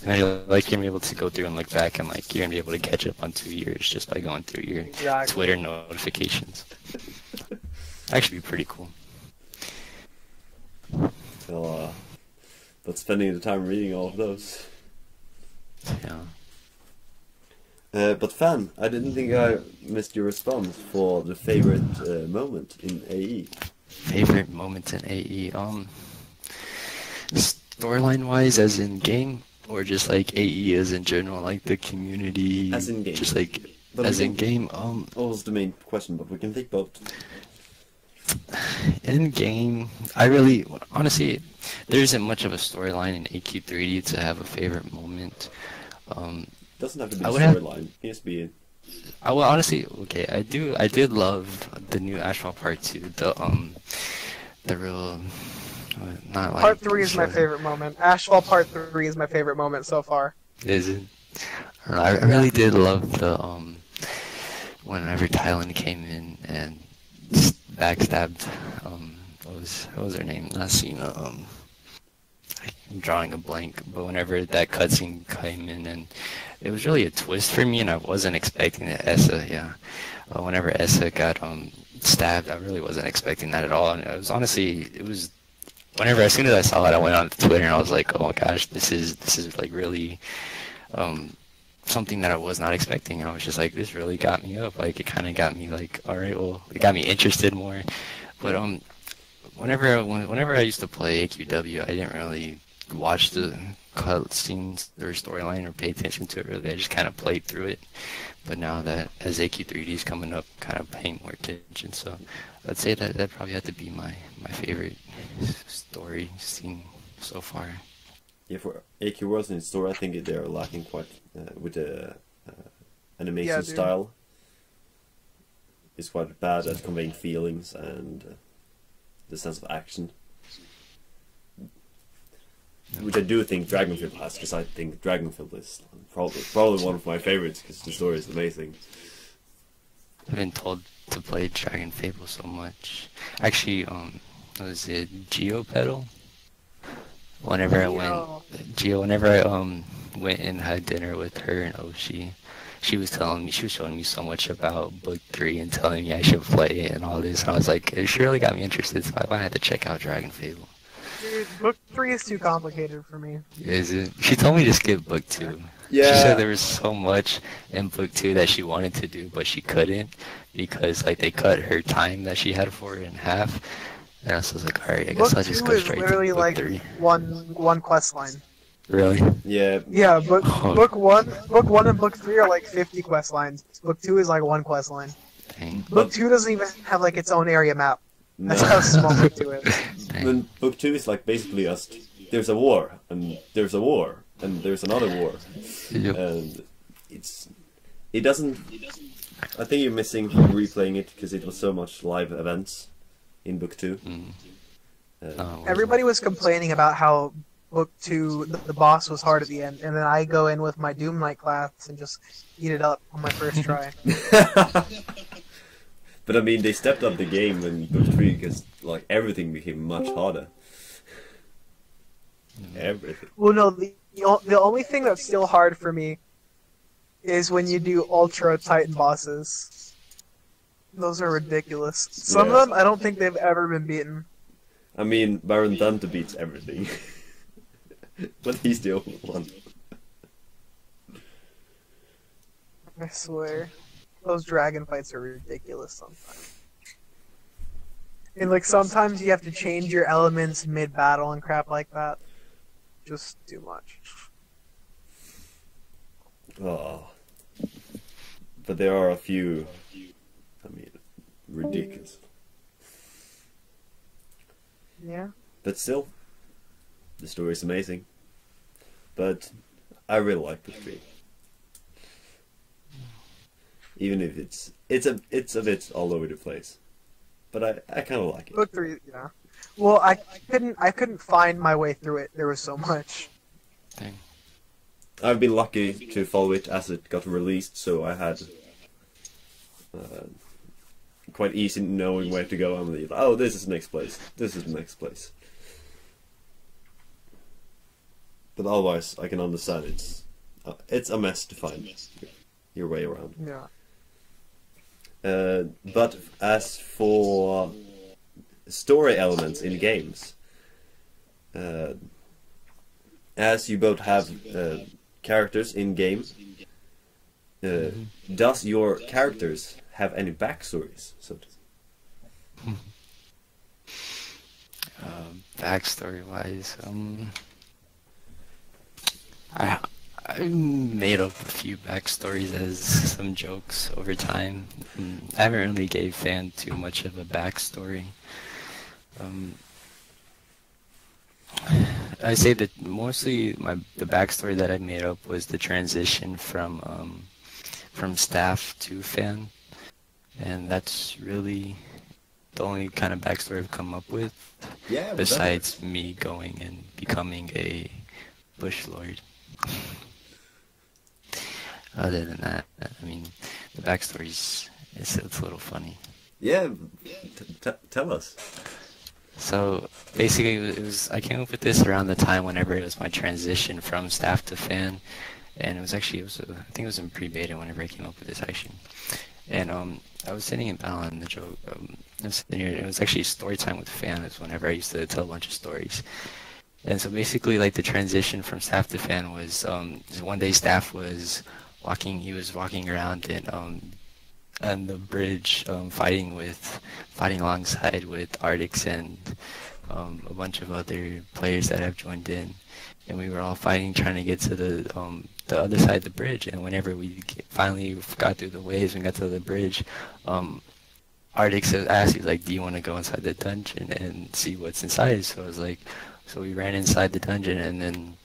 then you're gonna be able to go through and look back, and like you're gonna be able to catch up on 2 years just by going through your Exactly. Twitter notifications. Actually, be pretty cool. So, but spending the time reading all of those. Yeah. But Fan, I didn't think I missed your response for the favorite moment in AE. Favorite moment in AE? Storyline wise, as in game, or just like AE as in general, like the community? As in game. Just like But as in game. What was the main question? But we can take both. In game, I really, honestly, there isn't much of a storyline in AQ3D to have a favorite moment. Doesn't have to be a I would have- storyline. It has to be. I will honestly, okay, I did love the new Asphalt Part 2. The real, not like. Part 3 is my favorite moment. Asphalt Part 3 is my favorite moment so far. Is it? I don't know, I really did love the whenever Thailand came in and just backstabbed what was her name? Not Cena. I'm drawing a blank, but whenever that cutscene came in, and it was really a twist for me, and I wasn't expecting it. Essa, yeah. Whenever Essa got stabbed, I really wasn't expecting that at all, and it was honestly, whenever as soon as I saw it, I went on Twitter and I was like, oh my gosh, this is like really something that I was not expecting. I was just like, this really got me up. Like, it kind of got me like, all right, well, it got me interested more. But whenever I used to play AQW, I didn't really watch the cutscenes or storyline or pay attention to it really. I just kind of played through it. But now that as AQ3D is coming up, kind of paying more attention. So I'd say that probably had to be my favorite story scene so far. Yeah, for AQ Worlds in store, I think they are lacking quite with the animation style. It's quite bad at conveying feelings and the sense of action, which I do think Dragonfield has, because I think Dragonfield is probably one of my favorites because the story is amazing. I've been told to play Dragon Fable so much. Actually, was it Geopedal? Whenever I went and had dinner with her and Oshi, she was showing me so much about Book 3 and telling me I should play it and all this, and I was like, it really got me interested, so I had to check out Dragon Fable. Dude, Book 3 is too complicated for me. Is it? She told me to skip Book 2. Yeah. She said there was so much in Book 2 that she wanted to do, but she couldn't, because like they cut her time that she had for it in half. And I was like, alright, I guess I'll just go straight to literally Book like 3. one quest line. Really? Yeah. Yeah, book 1 and Book 3 are like 50 quest lines. Book 2 is like one quest line. Dang. Book 2 doesn't even have like its own area map. No. That's how small Book 2 is. Then Book 2 is like basically just there's a war and there's a war and there's another war, Yep. and it doesn't. I think you're missing from replaying it because it was so much live events in Book 2. Everybody was complaining about how Book 2, the boss was hard at the end, and then I go in with my Doom Knight class and just eat it up on my first try. But I mean, they stepped up the game in Book 3 because like everything became much harder. Everything. Well, no, the only thing that's still hard for me is when you do Ultra Titan bosses. Those are ridiculous. Some of them, I don't think they've ever been beaten. I mean, Baron Dante beats everything. But he's the only one. I swear. Those dragon fights are ridiculous sometimes. And like sometimes you have to change your elements mid-battle and crap like that. Just too much. Oh. But there are a few, I mean, ridiculous. Yeah. But still, the story is amazing. But I really like Book 3. Even if it's a bit all over the place. But I kind of like it. Book 3, yeah. Well, I couldn't find my way through it. There was so much. Dang. I've been lucky to follow it as it got released, so I had quite easy knowing where to go. I'm like, oh, this is the next place. This is the next place. But otherwise, I can understand it's a mess to find your way around. Yeah. But as for story elements in games, as you both have characters in game, does your characters have any backstories? So to Backstory wise, I made up a few backstories as some jokes over time. I haven't really gave Fan too much of a backstory. I say that mostly the backstory that I made up was the transition from staff to fan, and that's really the only kind of backstory I've come up with. Yeah. Besides me going and becoming a bush lord. Other than that, I mean, the backstory's it's a little funny. Yeah. Tell us. So basically, it was I came up with this around the time whenever it was my transition from staff to fan, and I think it was in pre-beta whenever I came up with this actually, and I was sitting in battle and the joke. I was sitting here, it was actually story time with fan. Is whenever I used to tell a bunch of stories, and so basically like the transition from staff to fan was one day staff was walking. He was walking around and the bridge fighting alongside with Arctics and a bunch of other players that have joined in, and we were all fighting trying to get to the other side of the bridge. And whenever we finally got through the waves and got to the bridge, Arctics asked, he's like, do you want to go inside the dungeon and see what's inside? So I was like, so we ran inside the dungeon, and then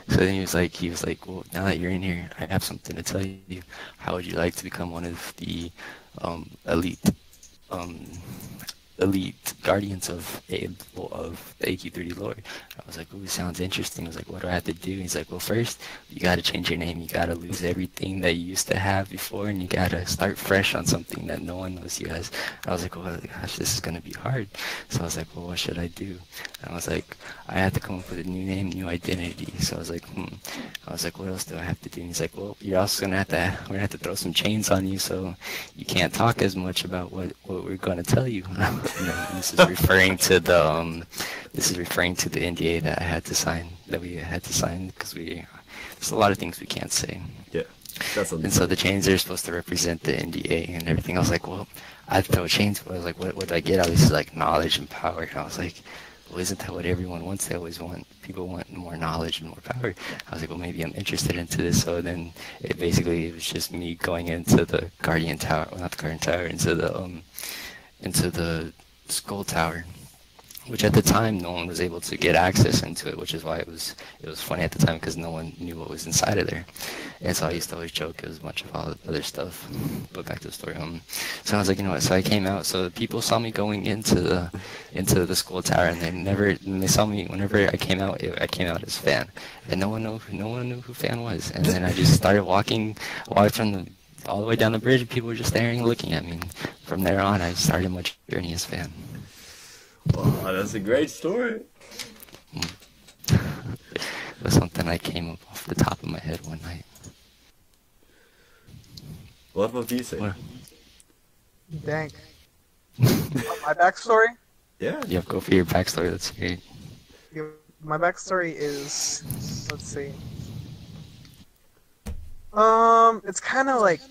so then he was like, well, now that you're in here, I have something to tell you. How would you like to become one of the elite guardians of the AQ3D lore? I was like, ooh, sounds interesting. I was like, what do I have to do? He's like, well, first, you got to change your name. You got to lose everything that you used to have before, and you got to start fresh on something that no one knows you as. I was like, well, gosh, this is going to be hard. So I was like, well, what should I do? And I was like, I had to come up with a new name, new identity. So I was like, I was like, what else do I have to do? And he's like, well, you're also we're gonna have to throw some chains on you, so you can't talk as much about what we're gonna tell you. This is referring to the NDA that we had to sign because there's a lot of things we can't say. Yeah. And so the chains are supposed to represent the NDA and everything. I was like, well, I'd throw chains, but I was like, what do I get? This is like knowledge and power. And I was like, well, isn't that what everyone wants? People want more knowledge and more power. I was like, well, maybe I'm interested into this. So then it was just me going into the Guardian Tower, well, not the Guardian Tower, into the Skull Tower, which at the time no one was able to get access into it, which is why it was funny at the time because no one knew what was inside of there. And so I used to always joke it was a bunch of all the other stuff. But back to the story. So I was like, you know what? So I came out. So people saw me going into the Skull Tower, and they saw me whenever I came out. I came out as Fan, and no one knew who Fan was. And then I just started walking from all the way down the bridge, and people were just staring and looking at me. From there on, I started my journey as Fan. Wow, that's a great story. It was something I came up off the top of my head one night. What about you, Say? Dang. My backstory? Yeah. Yeah, go for your backstory. That's great. My backstory is, let's see. It's kind of like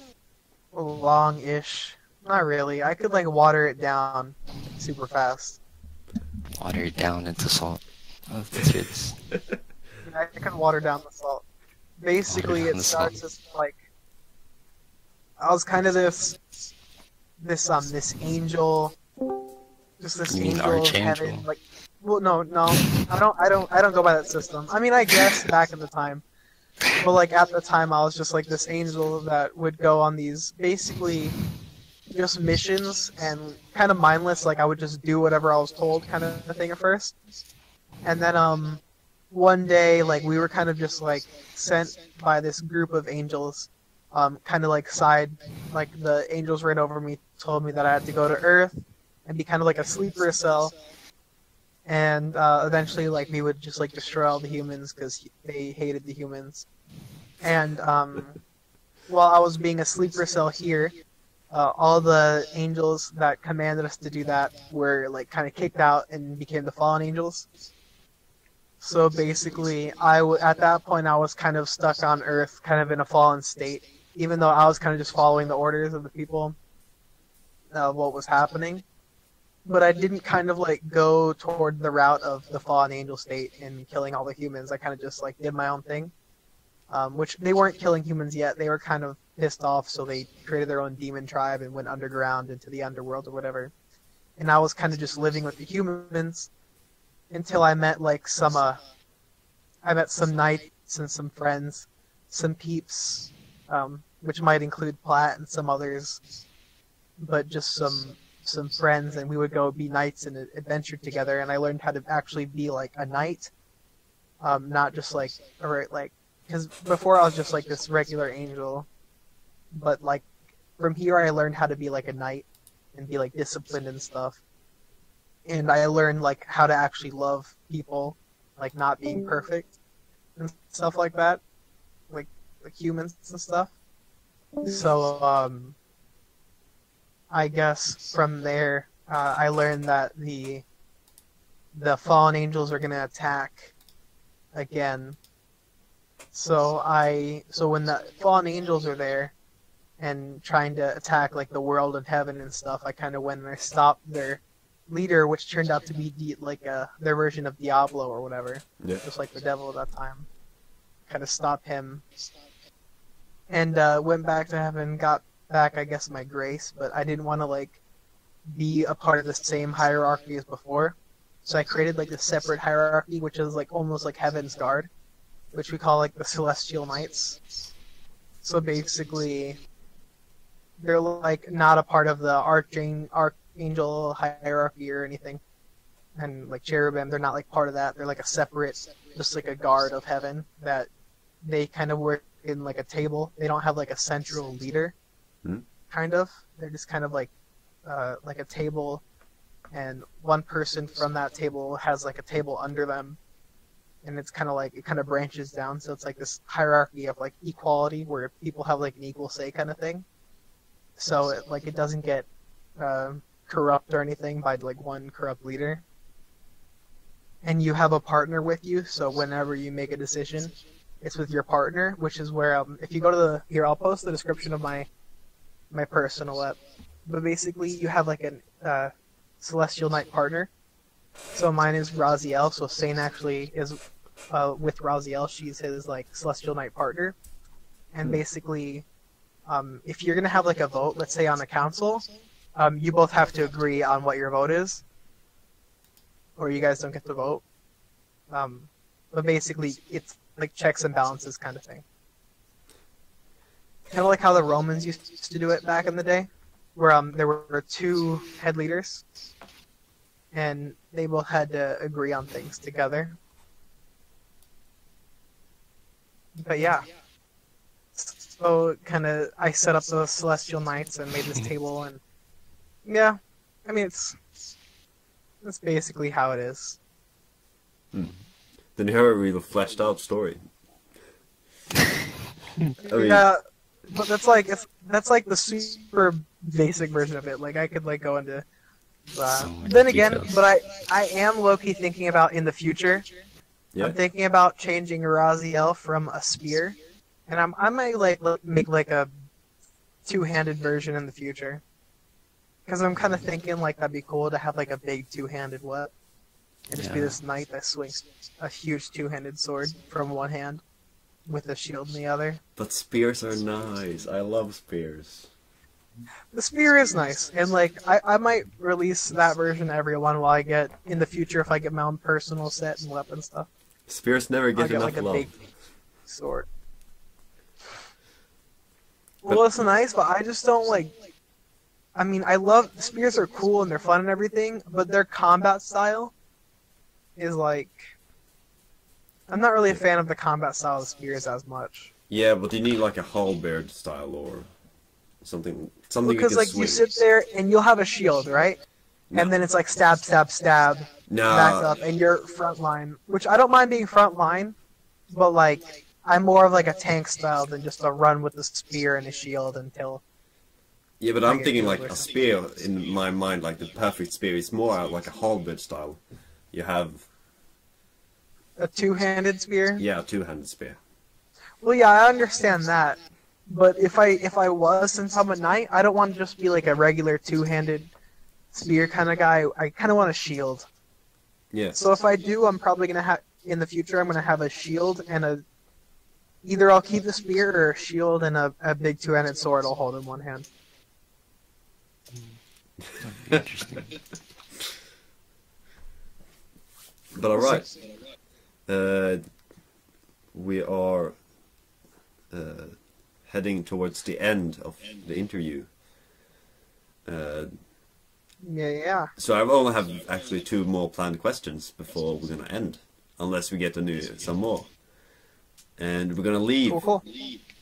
long-ish. Not really. I could like water it down super fast. Water it down into salt. Oh, let's hear this. I can water down the salt. Basically, it starts as like I was kind of this angel, just this angel of heaven. Like, well, no, I don't go by that system. I mean, I guess back in the time, but like at the time, I was just like this angel that would go on these basically just missions and kind of mindless. Like I would just do whatever I was told, kind of thing at first, and then one day, like we were kind of just like sent by this group of angels. Kind of like the angels right over me told me that I had to go to Earth and be kind of like a sleeper cell, and eventually like we would just like destroy all the humans because they hated the humans. And while I was being a sleeper cell here, all the angels that commanded us to do that were like kind of kicked out and became the fallen angels. So basically, at that point I was kind of stuck on Earth, kind of in a fallen state. Even though I was kind of just following the orders of the people, what was happening. But I didn't kind of like go toward the route of the fallen angel state and killing all the humans. I kind of just like did my own thing. Which they weren't killing humans yet. They were kind of pissed off, so they created their own demon tribe and went underground into the underworld or whatever. And I was kind of just living with the humans. until I met like some knights and some friends, some peeps, which might include Platt and some others, but just some friends, and we would go be knights and adventure together, and I learned how to actually be like a knight, not just like, because before I was just like this regular angel, but like from here I learned how to be like a knight and be like disciplined and stuff, and I learned like how to actually love people, like not being perfect and stuff like that, like humans and stuff. So I guess from there I learned that the fallen angels are gonna attack again. So when the fallen angels are there and trying to attack like the world and heaven and stuff, I kind of went and I stopped their leader, which turned out to be their version of Diablo or whatever, just like the devil at that time. Kind of stopped him, and went back to heaven, got back, I guess, my grace, but I didn't want to like be a part of the same hierarchy as before, so I created like a separate hierarchy, which is like almost like Heaven's Guard, which we call like the Celestial Knights. So basically, they're like not a part of the archangel hierarchy or anything, and like cherubim, they're not like part of that. They're like a separate, just like a guard of heaven that they kind of work in like a table. They don't have like a central leader, kind of. They're just kind of like a table, and one person from that table has like a table under them, and it's kind of like it kind of branches down. So it's like this hierarchy of like equality where people have like an equal say kind of thing. So it doesn't get corrupt or anything by like one corrupt leader. And you have a partner with you, so whenever you make a decision, it's with your partner, which is where if you go to here, I'll post the description of my personal app. But basically, you have like a Celestial Knight partner. So mine is Raziel. So Sayn actually is with Raziel. She's his like Celestial Knight partner. And basically, if you're gonna have like a vote, let's say on a council, you both have to agree on what your vote is, or you guys don't get to vote. But basically, it's like checks and balances kind of thing. Kind of like how the Romans used to do it back in the day, where there were two head leaders, and they both had to agree on things together. But yeah. So kind of, I set up the Celestial Knights and made this table, and yeah, I mean that's basically how it is. Then you have a real fleshed out story. I mean, Yeah, but that's like the super basic version of it. Like I could like go into. So many Then again, details. but I am low-key thinking about in the future. yeah. I'm thinking about changing Raziel from a spear, and I might make like a two-handed version in the future. Because I'm kind of thinking like that'd be cool to have like a big two-handed whip, and just be Yeah. this knight that swings a huge two-handed sword from one hand, with a shield in the other. But spears are nice. I love spears. The spear is nice, and like I might release that version to everyone while I get in the future if I get my own personal set and weapon stuff. Spears never I'll get get enough like a love. big sword. Well, it's nice, but I just don't like. I mean, I love spears are cool and they're fun and everything, but their combat style is like. I'm not really a fan of the combat style of spears as much. Yeah, but you need like a halberd style or something. Something Because you can like swing. you sit there and you'll have a shield, right? No. And then it's like stab, stab, stab, back up, and you're front line. Which I don't mind being front line, but like I'm more of like a tank style than just a run with the spear and a shield until. Yeah, but I I'm get thinking you like over a some- spear in my mind, like the perfect spear is more like a halberd style. You have A two-handed spear. yeah, a two-handed spear. Well, yeah, I understand that, but if I was, since I'm a knight, I don't want to just be like a regular two-handed spear kind of guy. I kind of want a shield. Yeah. So if I do, I'm probably gonna have in the future. I'm gonna have a shield and a. Either I'll keep the spear or a shield and a big two-handed sword I'll hold in one hand. That'd be interesting. But alright. We are heading towards the end of the interview. Yeah. So I only have actually 2 more planned questions before we're gonna end, unless we get some more. And we're gonna leave Cool.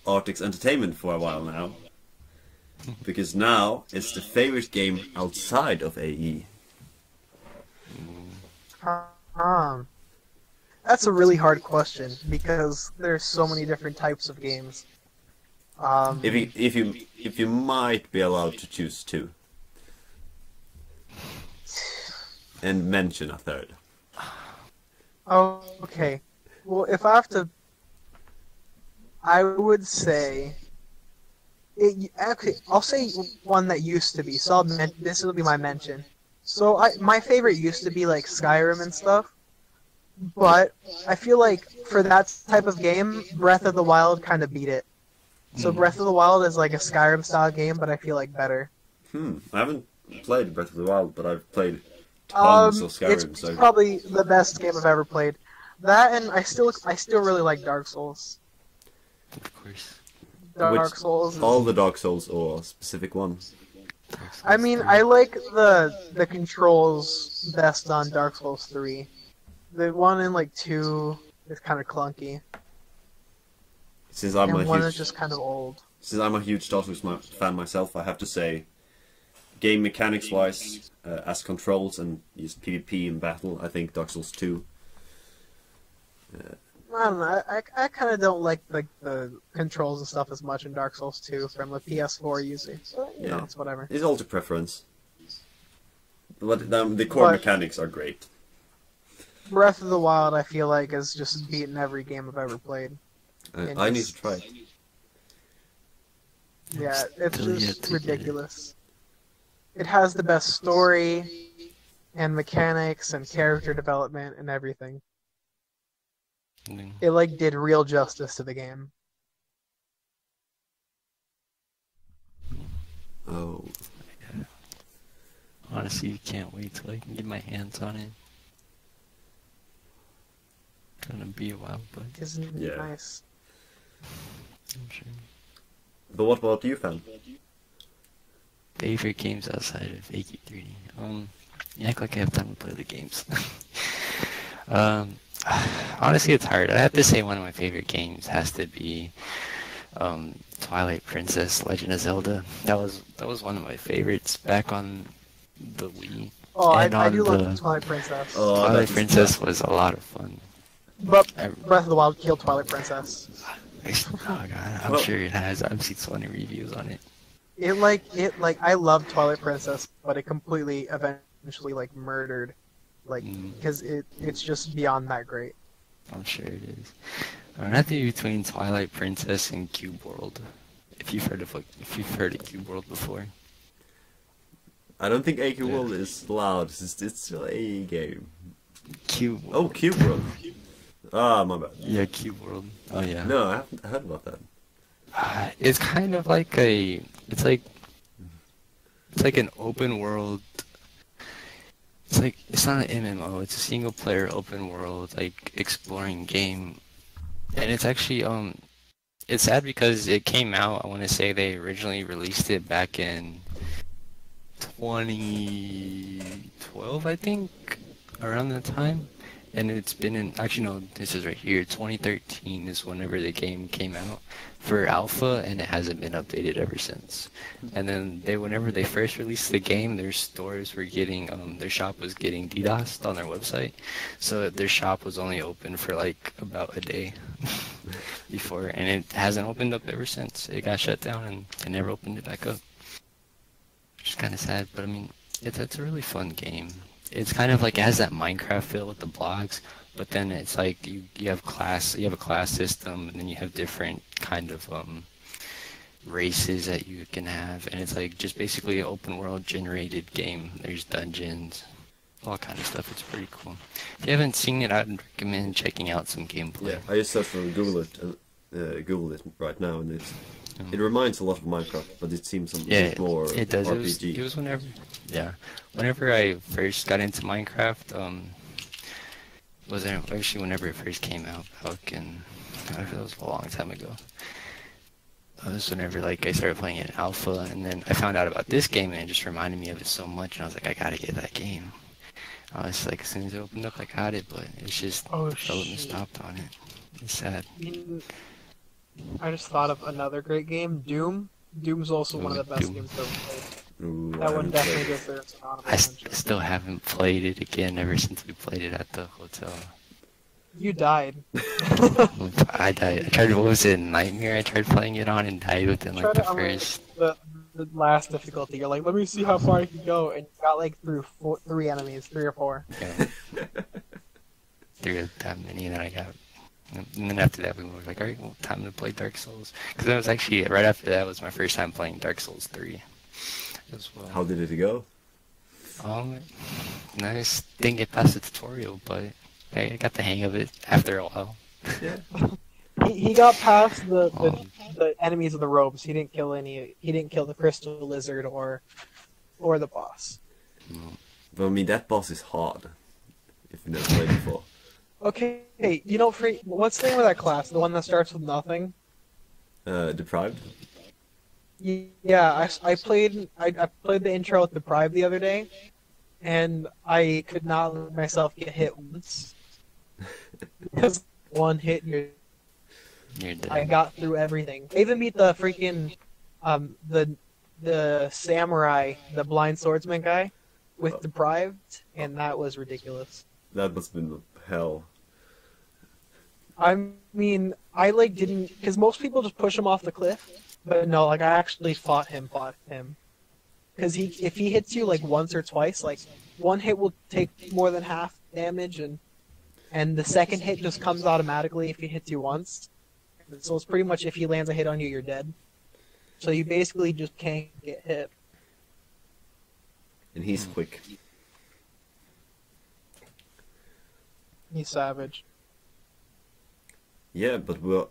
Arctic's Entertainment for a while now, because now it's the favorite game outside of AE. That's a really hard question because there's so many different types of games. If you might be allowed to choose 2. And mention a 3rd. Oh, okay. Well, if I have to, I would say. I'll say one that used to be. So this will be my mention. So my favorite used to be like Skyrim and stuff, but I feel like for that type of game, Breath of the Wild kind of beat it. So Breath of the Wild is like a Skyrim style game, but I feel like better. I haven't played Breath of the Wild, but I've played tons of Skyrim. It's probably the best game I've ever played. That, and I still really like Dark Souls. Of course. Dark Souls. All the Dark Souls or specific ones? I mean, I like the controls best on Dark Souls 3. The one in like 2 is kind of clunky. Since I'm and one is just kind of old. Since I'm a huge Dark Souls fan myself, I have to say, game mechanics wise, as controls and just PvP in battle, I think Dark Souls 2. I don't know. I kind of don't like the controls and stuff as much in Dark Souls 2 from the PS4 user. So, you know, it's whatever. It's all to preference. But the core mechanics are great. Breath of the Wild, I feel like, has just beaten every game I've ever played. I need to try it. Yeah, it's just ridiculous. It has the best story, and mechanics, and character development, and everything. It like did real justice to the game. Oh. Yeah. Honestly, you can't wait till I can get my hands on it. Gonna be a while, but Isn't it nice? I'm sure. But what about you, fan? Favorite games outside of AQ3D? You act like I have time to play the games. Honestly, it's hard. I have to say one of my favorite games has to be Twilight Princess: Legend of Zelda. That was one of my favorites back on the Wii. Oh, I do love Twilight Princess. Oh, Twilight Princess was a lot of fun. But Breath of the Wild killed Twilight Princess. Oh god, I'm sure it has. I've seen so many reviews on it. I love Twilight Princess, but it completely eventually like murdered, because it's just beyond that great. I'm sure it is. I'm not between Twilight Princess and Cube World. If you've heard of Cube World before. I don't think AQ World is loud. It's still a game. Cube World. Oh, Cube World. Ah, my bad. Yeah, Cube World. Oh yeah. No, I haven't heard about that. It's kind of like it's like an open world. It's not an MMO. It's a single player open world like exploring game, and it's actually it's sad because it came out. I want to say they originally released it back in 2012, I think, around that time. And it's been in, actually no, this is right here, 2013 is whenever the game came out for alpha, and it hasn't been updated ever since. And then whenever they first released the game, their stores were getting, their shop was getting DDoSed on their website. So their shop was only open for like about a day before, and it hasn't opened up ever since. It got shut down and they never opened it back up. Which is kind of sad, but I mean, it's a really fun game. It's kind of like, it has that Minecraft feel with the blocks, but then it's like you have a class system, and then you have different kind of races that you can have, and it's like just basically an open world generated game. There's dungeons, all kind of stuff. It's pretty cool. If you haven't seen it, I'd recommend checking out some gameplay. Yeah, I just searched for Google it right now, and it reminds a lot of Minecraft, but it seems a bit more it does. RPG. It was whenever I first got into Minecraft, was there actually whenever it first came out, back in, it was a long time ago. That was whenever like I started playing it in alpha, and then I found out about this game, and it just reminded me of it so much, and I was like, I gotta get that game. I was like, as soon as it opened up, I got it, but it's just development stopped on it. It's sad. I just thought of another great game, Doom. Doom's also one of the best games I've ever played. Ooh, That one definitely goes there. It's an honorable I mention. still haven't played it again ever since we played it at the hotel. You died. I died. I tried, what was it, Nightmare? I tried playing it on and died within like the Try to first. the last difficulty. You're like, let me see how far I can go, and you got like through 3 enemies, 3 or 4. Yeah. There were that many, and then I got. And then after that, we were like, alright, well, time to play Dark Souls. Because that was actually, right after that was my first time playing Dark Souls 3 as well. How did it go? I just didn't get past the tutorial, but I got the hang of it after a while. Yeah. He got past the enemies of the robes. He didn't kill any. He didn't kill the crystal lizard or the boss. But I mean, that boss is hard. If you've never played before. Okay, hey, you know, what's the name of that class? The one that starts with nothing? Deprived? Yeah, I played the intro with Deprived the other day, and I could not let myself get hit once. Because one hit, You're dead. I got through everything. I even beat the freaking the samurai, the blind swordsman guy, with Deprived, and that was ridiculous. That must have been hell. I mean, I like didn't, because most people just push him off the cliff, but no, like I actually fought him. Because if he hits you like once or twice, like one hit will take more than half damage, and the second hit just comes automatically if he hits you once. So it's pretty much if he lands a hit on you, you're dead. So you basically just can't get hit. And he's quick. He's savage. Yeah, but we're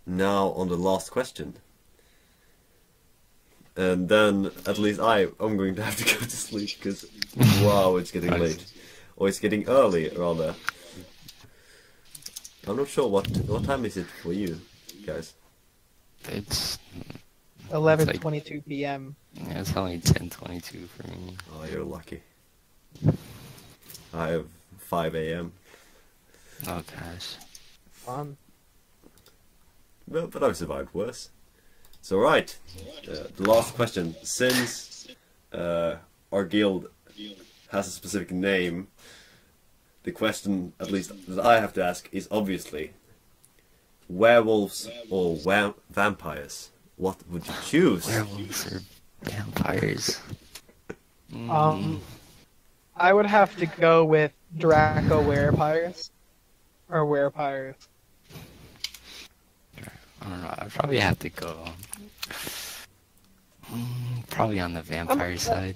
now on the last question. And then, at least I'm going to have to go to sleep, because, wow, it's getting late. Or it's getting early, rather. I'm not sure what time is it for you, guys? It's 11:22 p.m. Yeah, it's only 10:22 for me. Oh, you're lucky. I have 5 a.m. Oh gosh. Fun. But I've survived worse. So right, the last question. Since our guild has a specific name, the question, at least that I have to ask, is obviously werewolves or vampires. What would you choose? Werewolves or vampires? I would have to go with Draco Werepires. Or Werepires. I don't know. I'd probably have to go. Probably on the vampire side.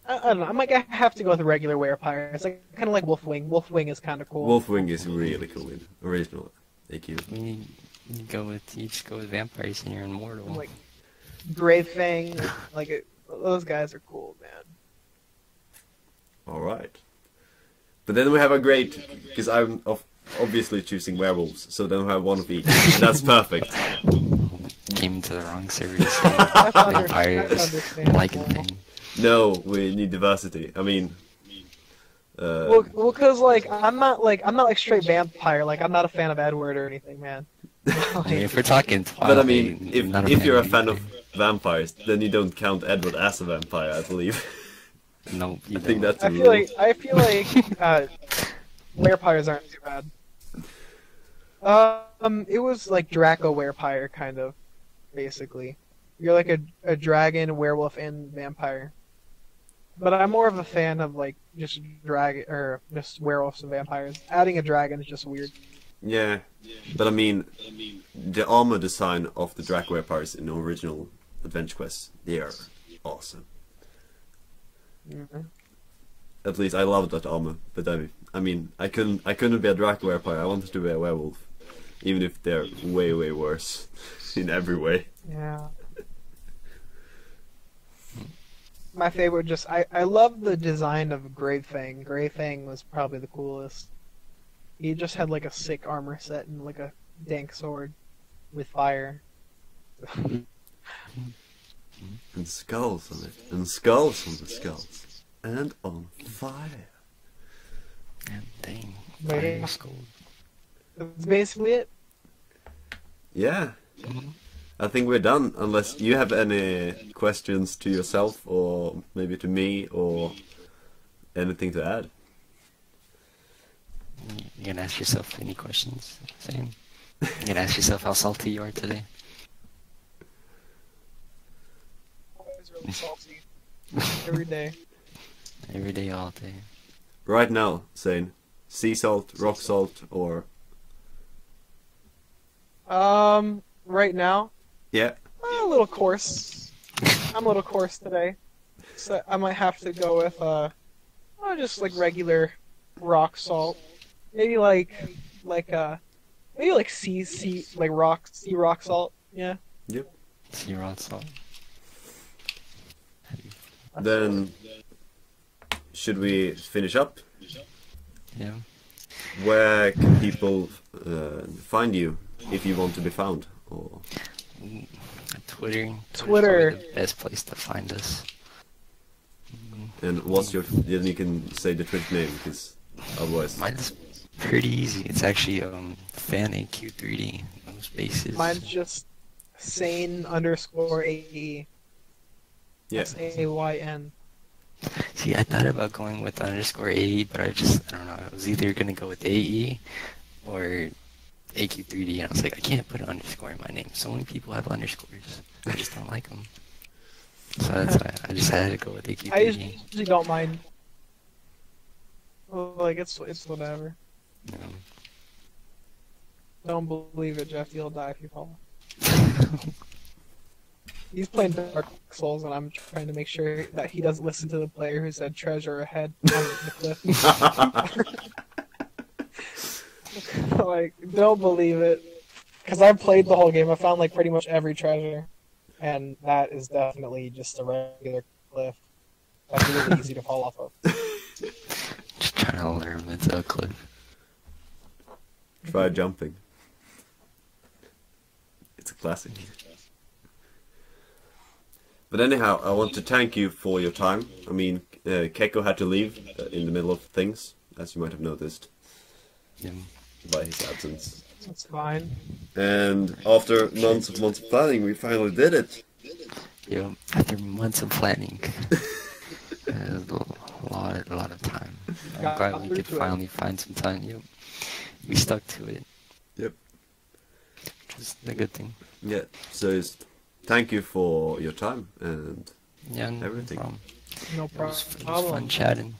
I don't know. I might have to go with the regular Werepires. Like kind of like Wolfwing. Wolfwing is kind of cool. Wolfwing is really cool in original AQ. I mean, you just go with vampires and you're immortal. Like Gravefang. Those guys are cool, man. Alright. But then we have a great, because I'm obviously choosing werewolves, so then we have one of each. And that's perfect. Came to the wrong service. That's Vampires, understandable. Lycanfang. No, we need diversity. I mean... Well, cause I'm not like straight vampire. Like I'm not a fan of Edward or anything, man. I mean, if we're talking Twilight, but I mean, if you're a fan of anything. vampires, then you don't count Edward as a vampire, I believe. No, you I think don't. that's a I feel like werepires aren't too bad. It was like Draco Werepire, kind of, basically. You're like a dragon, werewolf, and vampire. But I'm more of a fan of like just just werewolves and vampires. Adding a dragon is just weird. Yeah, but I mean, the armor design of the Draco Werepires in the original Adventure Quest, they are awesome. Mm-hmm. At least I love that armor, but I mean, I couldn't be a Draco Werepire. I wanted to be a werewolf, even if they're way worse in every way. Yeah. my favorite. Just I love the design of Gravefang. Gravefang was probably the coolest. He just had like a sick armor set and like a dank sword with fire. And skulls on it. And skulls on the skulls. And on fire. And dang, But yeah, fire skull. that's basically it. Yeah. Mhm. I think we're done, unless you have any questions to yourself, or maybe to me, or anything to add. You can ask yourself any questions. Same. You can ask yourself how salty you are today. Always really salty. Every day. Every day, all day. Right now, Sayn, sea salt, rock salt, or... Right now, Yeah. a little coarse. I'm a little coarse today, so I might have to go with just like regular rock salt. Maybe like sea rock salt. Yeah. Yep. Sea rock salt. Then, should we finish up? Yeah. Where can people find you if you want to be found? Or Twitter. Twitter. Is probably the best place to find us. and what's your? Then you can say the Twitch name, because otherwise. Mine's pretty easy. It's actually Fan AQ3D. No spaces. Mine's just Sayn_AE. Yeah. SAYN. See, I thought about going with _AE, but I don't know. I was either gonna go with AE or AQ3D, and I was like, I can't put an underscore in my name. So many people have underscores. I just don't like them. So that's why I just had to go with AQ3D. I usually don't mind. Well, like it's whatever. Yeah. Don't believe it, Jeff. You'll die if you fall. He's playing Dark Souls, and I'm trying to make sure that he doesn't listen to the player who said treasure ahead on the cliff. Like, don't believe it. Because I've played the whole game. I found like pretty much every treasure. And that is definitely just a regular cliff. That's really easy to fall off of. Just trying to learn into a cliff. Try jumping. It's a classic. But anyhow, I want to thank you for your time. I mean, Keiko had to leave in the middle of things, as you might have noticed, Yeah. by his absence. That's fine. And after months of planning, we finally did it. Yeah. After months of planning. A lot of time. I'm Got glad we through could to it. finally find some time. Yep. We stuck to it. Yep. Which is a good thing. Yeah. So thank you for your time and Yeah, no Everything. problem. No It was fun problem. chatting.